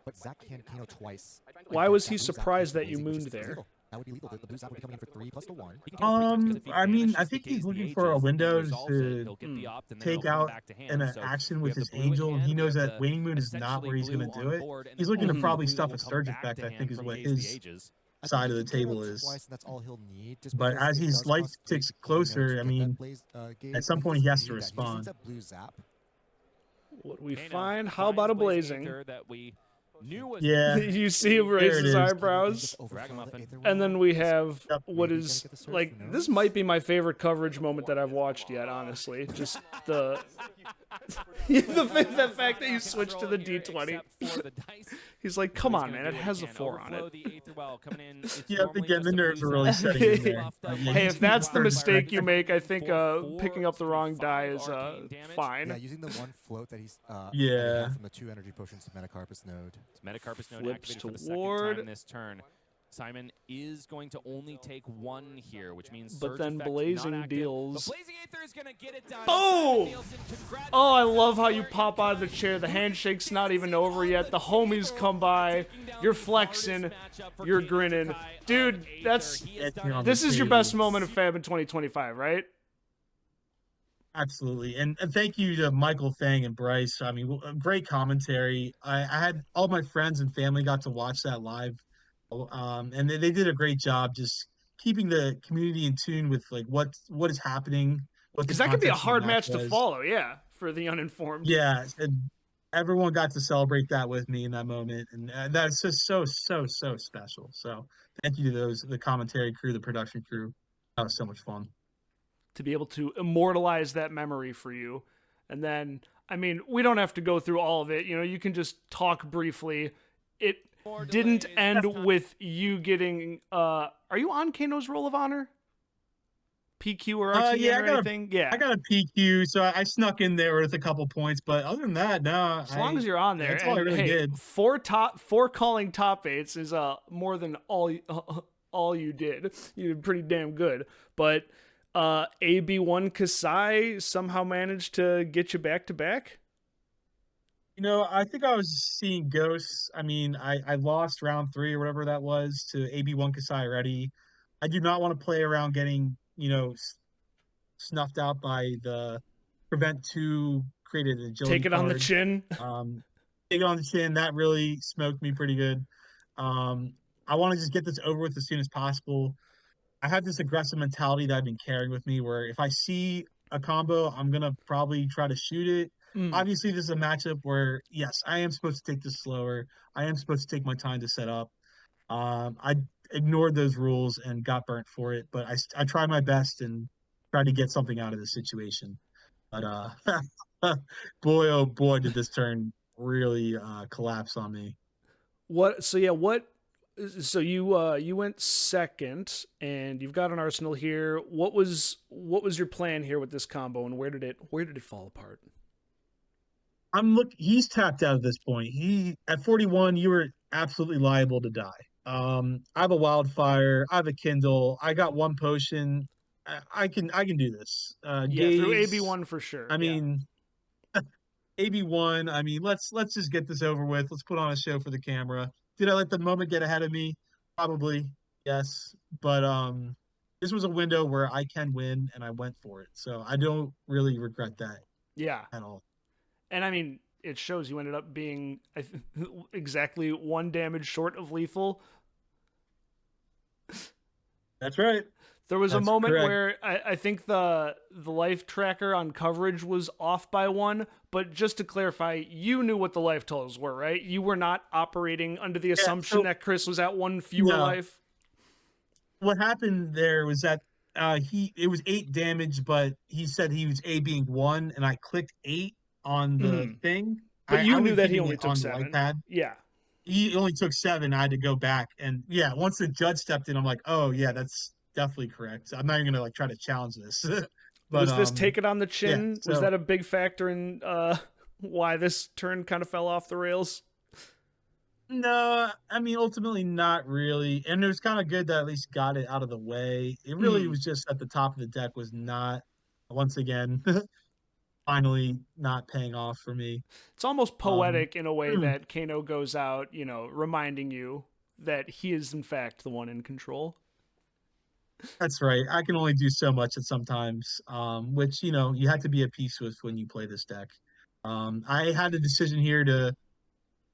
but Zach can Kano twice. Why And was that he blue Zap surprised is that you losing, which mooned is there? illegal. That would be legal. The blue Zap would be coming in for 3 plus the 1. He can get free touch because if he I mean, I banishes think the he's Gaze looking the for a Aegis window and resolves to it, he'll get the opt, and then take he'll come out back to hand. an So action we with have his the blue in Angel, and hand, he we knows have that the Waning Moon is not where he's essentially going to blue do on it. board, and He's then looking to ultimately probably blue stuff will a come Surge back effect, to I hand think is from what Gaze the his Aegis. I side think of he the can table KO is. twice, and that's all he'll need. Just But because as it his does life cost 3 ticks Kano to closer, I get that mean, Gaze, at some but point he has to doesn't need that. He just respond. needs that blue Zap. What we Kano find? How about a finds blazing? Aether that we knew was Yeah. You see him There raise it his is. eyebrows. Ragamuffin. And then we have Yep. what Maybe is gonna get the surge, like who this knows? might be my favorite coverage moment that I've watched yet. Honestly, just the the fact that you switched to the D20. He's like, come on, man, it has a 4 on it. Yeah, again, the nerves are really setting in there. Hey, if that's the First mistake you make, I think picking up the wrong die is Yeah, fine. using the 1 float that he's Yeah. from the 2 energy potions to Metacarpus node. Metacarpus node Flips activated for the toward. 2nd time this turn. Simon is going to only take 1 here, which means But Surge then effect Blazing not active. deals. But Blazing Aether is gonna get it done. Boom! Simon Nielsen, Oh, I love how you pop out of the chair. The handshake's not even over yet. The homies come by. You're flexing. You're grinning. Dude, that's... This is your best moment of Fab in 2025, right? Absolutely, and thank you to Michael, Fang, and Bryce. I mean, great commentary. I had all my friends and family got to watch that live, and they did a great job just keeping the community in tune with like what is happening. What the Because that could be a context of the hard match to was. follow, yeah, for the uninformed. Yeah, and everyone got to celebrate that with me in that moment, and that's just so special. So thank you to the commentary crew, the production crew. That was so much fun. To be able to immortalize that memory for you. And then, I mean, we don't have to go through all of it. You know, you can just talk briefly. It didn't end with you getting... are you on Kano's Roll of Honor? PQ or RTN yeah, or anything? Yeah. I got a PQ, so I snuck in there with a couple points, but other than that, no. As long as you're on there. That's all I And, really hey, did. four calling top 8s is more than all you did. You did pretty damn good. But AB1 Kasai somehow managed to get you back to back? You know, I think I was seeing ghosts. I mean, I lost round 3 or whatever that was to AB1 Kasai already. I do not want to play around getting, you know, snuffed out by the Prevent 2 created agility Take it on the card. chin. Take it on the chin. That really smoked me pretty good. I want to just get this over with as soon as possible. I have this aggressive mentality that I've been carrying with me where if I see a combo, I'm gonna probably try to shoot it. Mm. Obviously, this is a matchup where yes, I am supposed to take this slower. I am supposed to take my time to set up. I ignored those rules and got burnt for it, but I tried my best and tried to get something out of the situation. But boy, oh boy, did this turn really collapse on me. What? So yeah, what? So you went second, and you've got an arsenal here. What was your plan here with this combo, and where did it fall apart? He's tapped out at this point. He at 41, you were absolutely liable to die. I have a wildfire, I have a Kindle, I got one potion. I can do this. Yeah, through Gaze, AB1 for sure. I Yeah. mean, AB1, I mean, let's just get this over with. Let's put on a show for the camera. Did I let the moment get ahead of me? Probably, yes. But this was a window where I can win and I went for it. So I don't really regret that Yeah. at all. And I mean, it shows you ended up being exactly 1 damage short of lethal. That's right. There was a That's moment correct. where I think the life tracker on coverage was off by 1, but just to clarify, you knew what the life totals were, right? You were not operating under the assumption so- that Chris was at 1 fewer No. life. What happened there was that it was 8 damage, but he said he was A being 1, and I clicked 8 on the thing. But you I knew was that he keeping only it took on the 7. iPad. Yeah. He only took 7. I had to go back, and yeah, once the judge stepped in, I'm like, oh yeah, that's definitely correct. I'm not even gonna like try to challenge this. But Was this take it on the chin? Was so- that a big factor in why this turn kind of fell off the rails? No, I mean ultimately not really. And it was kind of good that I at least got it out of the way. It really was just at the top of the deck was not once again finally not paying off for me. It's almost poetic in a way that Kano goes out, reminding you that he is in fact the one in control. That's right. I can only do so much at sometimes, which you have to be at peace with when you play this deck. I had a decision here to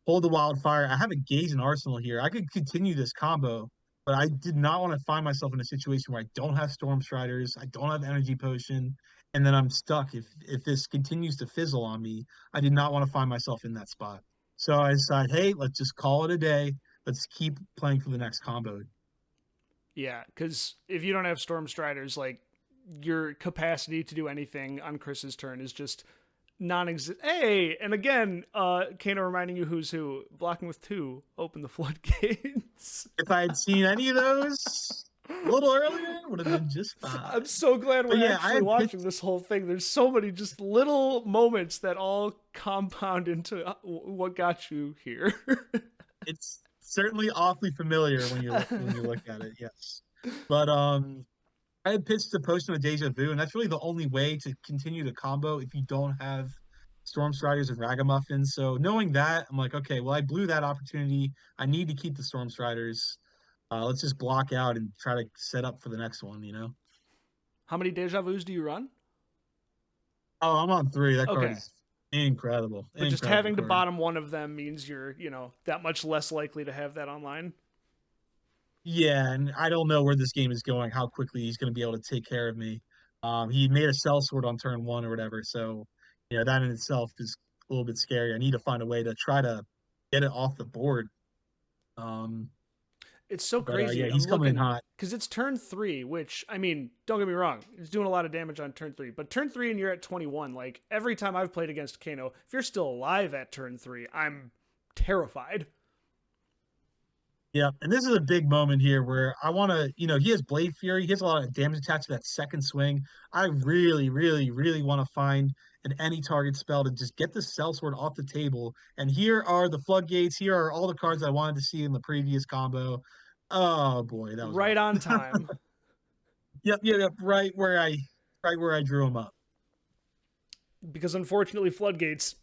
hold the wildfire. I have a Gaze and Arsenal here. I could continue this combo, but I did not want to find myself in a situation where I don't have Storm Striders, I don't have Energy Potion, and then I'm stuck. If this continues to fizzle on me, I did not want to find myself in that spot. So I decided, hey, let's just call it a day. Let's keep playing for the next combo. Yeah, because if you don't have Storm Striders, like, your capacity to do anything on Chris's turn is just non-existent. Hey, and again, Kano reminding you who's who. Blocking with 2, open the floodgates. If I had seen any of those a little earlier, it would have been just fine. I'm so glad we're But yeah, I actually had watching this whole thing. There's so many just little moments that all compound into what got you here. It's certainly awfully familiar when you look at it, yes. But I had pitched the Potion of Deja Vu, and that's really the only way to continue the combo if you don't have Storm Striders and Ragamuffins. So knowing that, I'm like, okay, well, I blew that opportunity. I need to keep the Storm Striders. Let's just block out and try to set up for the next one, How many Deja Vus do you run? Oh, I'm on 3. That card Okay. is incredible. But just Incredible having to card. bottom one of them means you're, that much less likely to have that online. Yeah, and I don't know where this game is going, how quickly he's going to be able to take care of me. He made a sellsword on turn 1 or whatever, so that in itself is a little bit scary. I need to find a way to try to get it off the board. It's so But, crazy. yeah, he's coming in hot. Because it's turn 3, which, I mean, don't get me wrong, it's doing a lot of damage on turn 3. But turn 3 and you're at 21, like, every time I've played against Kano, if you're still alive at turn 3, I'm terrified. Yeah, and this is a big moment here where I want to, he has Blade Fury. He has a lot of damage attached to that second swing. I really, really, really want to find an any target spell to just get the sellsword off the table. And here are the floodgates. Here are all the cards I wanted to see in the previous combo. Oh boy, that was Right rough. on time. Yep, right where I drew him up. Because unfortunately, Floodgates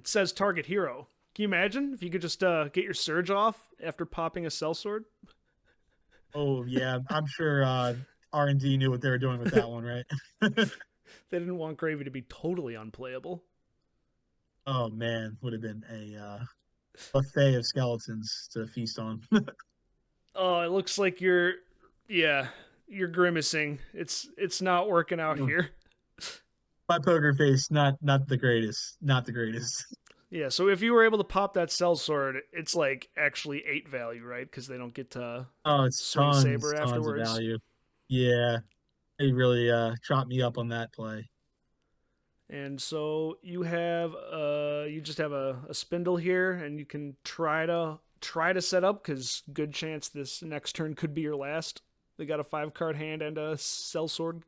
says target hero. Can you imagine if you could just get your surge off after popping a sellsword? Oh yeah, I'm sure R&D knew what they were doing with that one, right? They didn't want Gravy to be totally unplayable. Oh man, would have been a buffet of skeletons to feast on. Oh, it looks like you're grimacing. It's not working out here. My poker face, not the greatest. Not the greatest. Yeah, so if you were able to pop that sellsword, it's like actually 8 value, right? Because they don't get to Oh, it's swing saber tons of afterwards. value. Yeah, they really chopped me up on that play. And so you just have a spindle here, and you can try to set up because good chance this next turn could be your last. They got a 5 card hand and a sellsword.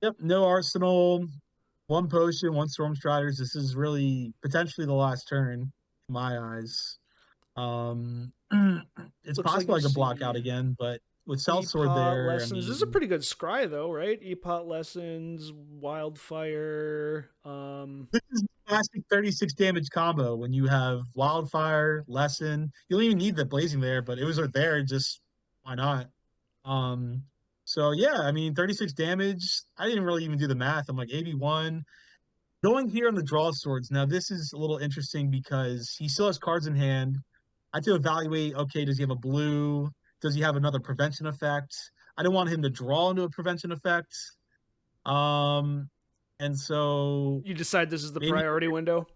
Yep, no arsenal, one potion, one storm striders. This is really potentially the last turn in my eyes. Um, it's Looks like possible you I could block see out again, but with Sellsword Epot there, I lessons. This is a mean, pretty good scry though, right? Epot lessons, wildfire. this is the classic 36 damage combo when you have Wildfire, Lesson. You don't even need the Blazing there, but it was there, just why not? Um, so yeah, I mean, 36 damage. I didn't really even do the math. I'm like 81. Going here on the draw swords. Now, this is a little interesting because he still has cards in hand. I have to evaluate, okay, does he have a blue? Does he have another prevention effect? I don't want him to draw into a prevention effect. Um, and so You decide this is the maybe priority window.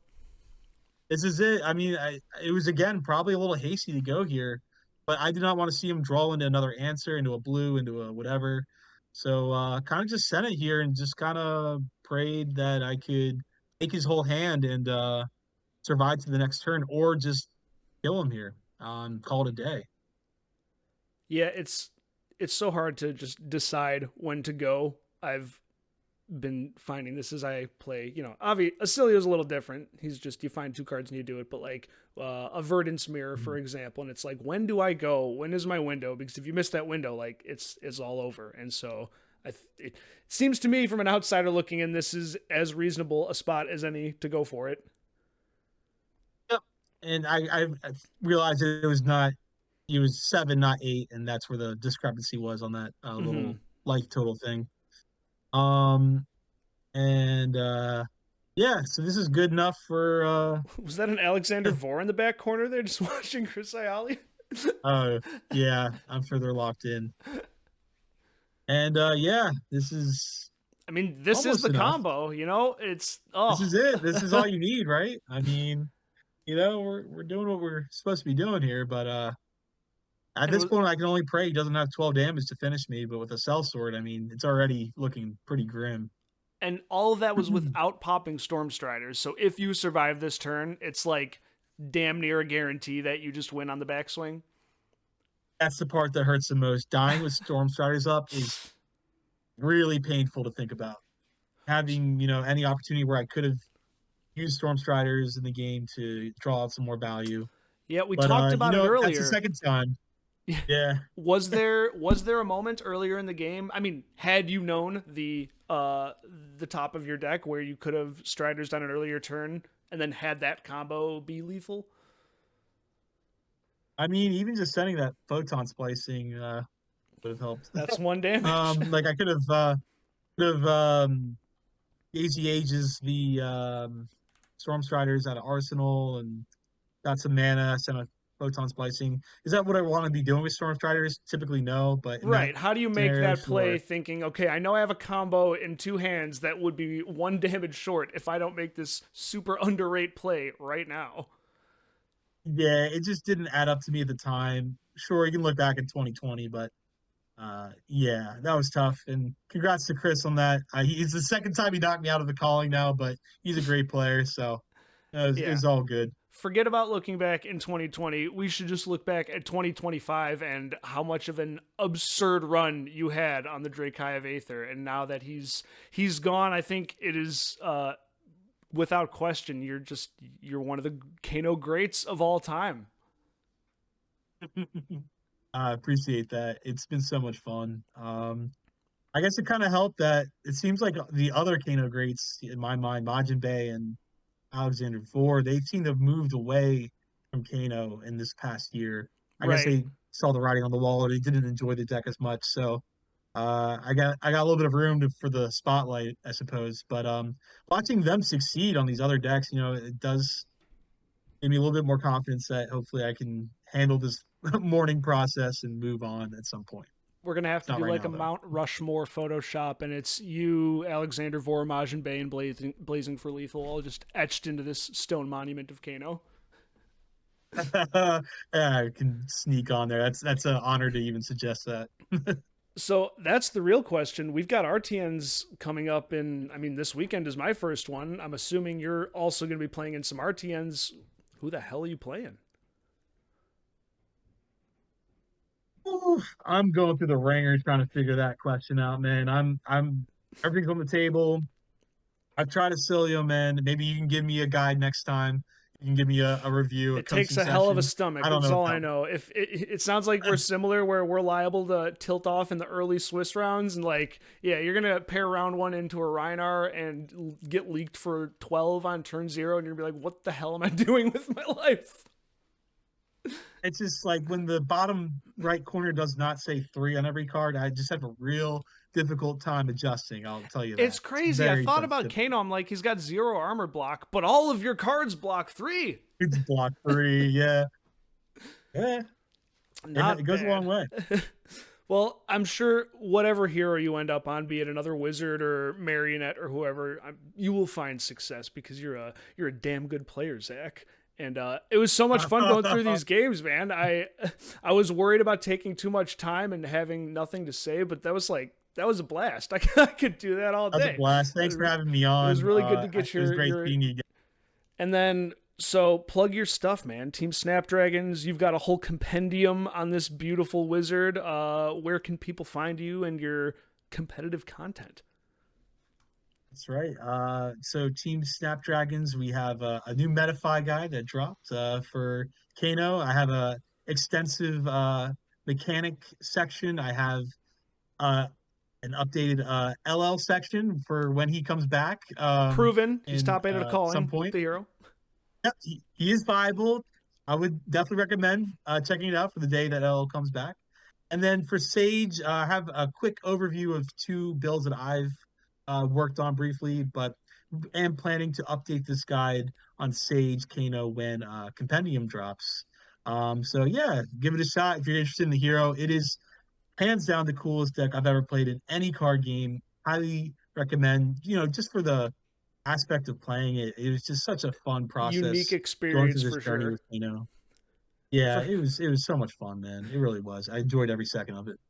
this is it. I mean, it was again probably a little hasty to go here, but I did not want to see him draw into another answer, into a blue, into a whatever. So kind of just sent it here and just kind of prayed that I could take his whole hand and survive to the next turn, or just kill him here. Call it a day. Yeah, it's so hard to just decide when to go. I've been finding this as I play. Acilio's a little different. He's just you find 2 cards and you do it. But like a Verdance Mirror, for example, and it's like, when do I go? When is my window? Because if you miss that window, like it's all over. And so it seems to me, from an outsider looking in, this is as reasonable a spot as any to go for it. Yep. And I realized it was not. It was 7, not 8, and that's where the discrepancy was on that Mm-hmm. little life total thing. Um, and yeah, so this is good enough for Was that an Alexander Vore in the back corner there, just watching Chris Ayali? yeah, I'm sure they're locked in. And yeah, this is I mean, this is almost the enough. combo. It's This is it. This is all you need, right? I mean, we're doing what we're supposed to be doing here, but at And this point I can only pray he doesn't have 12 damage to finish me, but with a sellsword, I mean, it's already looking pretty grim. and all of that was without popping Stormstriders. So if you survive this turn, it's like damn near a guarantee that you just win on the backswing. That's the part that hurts the most. Dying with Stormstriders up is really painful to think about. Having, any opportunity where I could have used Stormstriders in the game to draw out some more value. Yeah, we But talked about it that's earlier. the second time. Yeah. Was there a moment earlier in the game? I mean, had you known the top of your deck where you could have Striders on an earlier turn and then had that combo be lethal? I mean, even just sending that photon splicing would have helped. That's 1 damage. Like I could have Daisy Ages the Stormstriders out of Arsenal and got some mana, sent a photon splicing. Is that what I want to be doing with Stormstriders? Typically, no, but in that Right. How do you make scenario, that play sure. thinking, okay, I know I have a combo in 2 hands that would be 1 damage short if I don't make this super underrate play right now? Yeah, it just didn't add up to me at the time. Sure, you can look back in 2020, but yeah, that was tough. And congrats to Chris on that. He's the second time he knocked me out of the calling now, but he's a great player, so it Yeah. was all good. Forget about looking back in 2020. We should just look back at 2025 and how much of an absurd run you had on the Drakai of Aether. And now that he's gone, I think it is without question you're one of the Kano greats of all time. I appreciate that. It's been so much fun. I guess it kind of helped that it seems like the other Kano greats in my mind, Majin Bay and Alexander Ford, they seem to have moved away from Kano in this past year. I guess Right. they saw the writing on the wall, or they didn't enjoy the deck as much. So I got a little bit of room for the spotlight, I suppose. But watching them succeed on these other decks, it does give me a little bit more confidence that hopefully I can handle this mourning process and move on at some point. We're going to have to Not do right like now, a though. Mount Rushmore Photoshop, and it's you, Alexander Vormaj, and Bay, and Blazing for Lethal, all just etched into this stone monument of Kano. Yeah, I can sneak on there. That's an honor to even suggest that. So that's the real question. We've got RTNs coming up this weekend is my first one. I'm assuming you're also going to be playing in some RTNs. Who the hell are you playing? Ooh, I'm going through the ringer trying to figure that question out, man. I'm everything's on the table. I've tried Acilio, man. Maybe you can give me a guide next time. You can give me a review. It takes a hell of a stomach. I don't That's know all how- I know. If it sounds like we're similar, where we're liable to tilt off in the early Swiss rounds, and like, yeah, you're gonna pair round one into a Reinar and get leaked for 12 on turn 0, and you're gonna be like, what the hell am I doing with my life? It's just like when the bottom right corner does not say 3 on every card, I just have a real difficult time adjusting. I'll tell you that. It's crazy. I very thought about sensitive. Kano. I'm like, he's got 0 armor block, but all of your cards block 3. It's block 3, yeah. Yeah. Not It goes a bad. long way. Well, I'm sure whatever hero you end up on, be it another wizard or marionette or whoever, you will find success because you're a damn good player, Zach. And it was so much fun going through these games, man. I was worried about taking too much time and having nothing to say, but that was a blast. I could do that all That was day. a blast. Thanks for having me on. It was really good to get It was great your seeing you again. And then, so plug your stuff, man. Team Snapdragons, you've got a whole compendium on this beautiful wizard. Where can people find you and your competitive content? That's right. So Team Snapdragons, we have a new Metafy guide that dropped for Kano. I have a extensive mechanic section. I have an updated LL section for when he comes back. Proven. He's in, top 8 at a calling. some point. The hero. Yep, he is viable. I would definitely recommend checking it out for the day that LL comes back. And then for Sage, I have a quick overview of 2 builds that I've worked on briefly, but am planning to update this guide on Sage Kano when Compendium drops. So yeah, give it a shot if you're interested in the hero. It is hands down the coolest deck I've ever played in any card game. Highly recommend, just for the aspect of playing it. It was just such a fun process. Unique going through experience this for journey sure. with Kano. Yeah, it was so much fun, man. It really was. I enjoyed every second of it.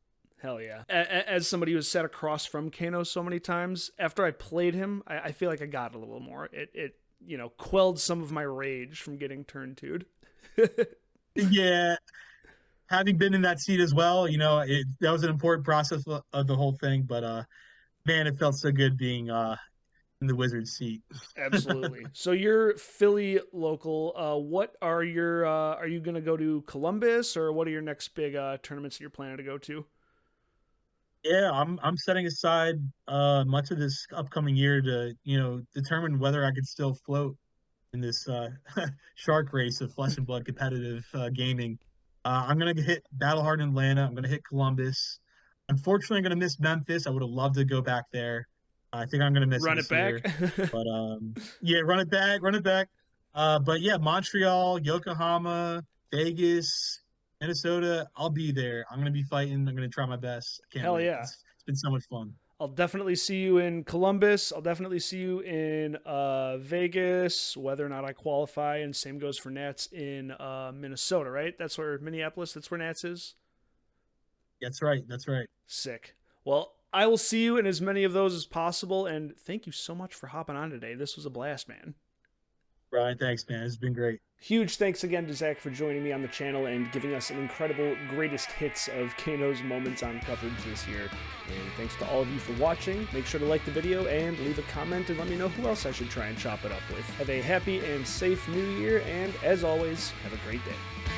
Hell yeah. As somebody who's sat across from Kano so many times, after I played him, I feel like I got a little more. It quelled some of my rage from getting turn 2'd. Yeah, having been in that seat as well, that was an important process of the whole thing. But man, it felt so good being in the Wizard seat. Absolutely. So you're Philly local. What are you going to go to Columbus, or what are your next big tournaments that you're planning to go to? Yeah, I'm setting aside much of this upcoming year to determine whether I could still float in this shark race of flesh and blood competitive gaming. I'm gonna hit Battlehard in Atlanta. I'm gonna hit Columbus. Unfortunately, I'm gonna miss Memphis. I would have loved to go back there. I think I'm gonna miss Run it it this year. back. But yeah, run it back. But yeah, Montreal, Yokohama, Vegas, Minnesota, I'll be there. I'm gonna be fighting. I'm gonna try my best. I can't Hell wait. yeah. It's been so much fun. I'll definitely see you in Columbus. I'll definitely see you in Vegas, whether or not I qualify. And same goes for Nats in Minnesota, right? That's where Nats is. That's right. That's right. Sick. Well, I will see you in as many of those as possible. And thank you so much for hopping on today. This was a blast, man. Brian, thanks, man. It's been great. Huge thanks again to Zach for joining me on the channel and giving us an incredible greatest hits of Kano's moments on coverage this year. And thanks to all of you for watching. Make sure to like the video and leave a comment and let me know who else I should try and chop it up with. Have a happy and safe new year, and as always, have a great day.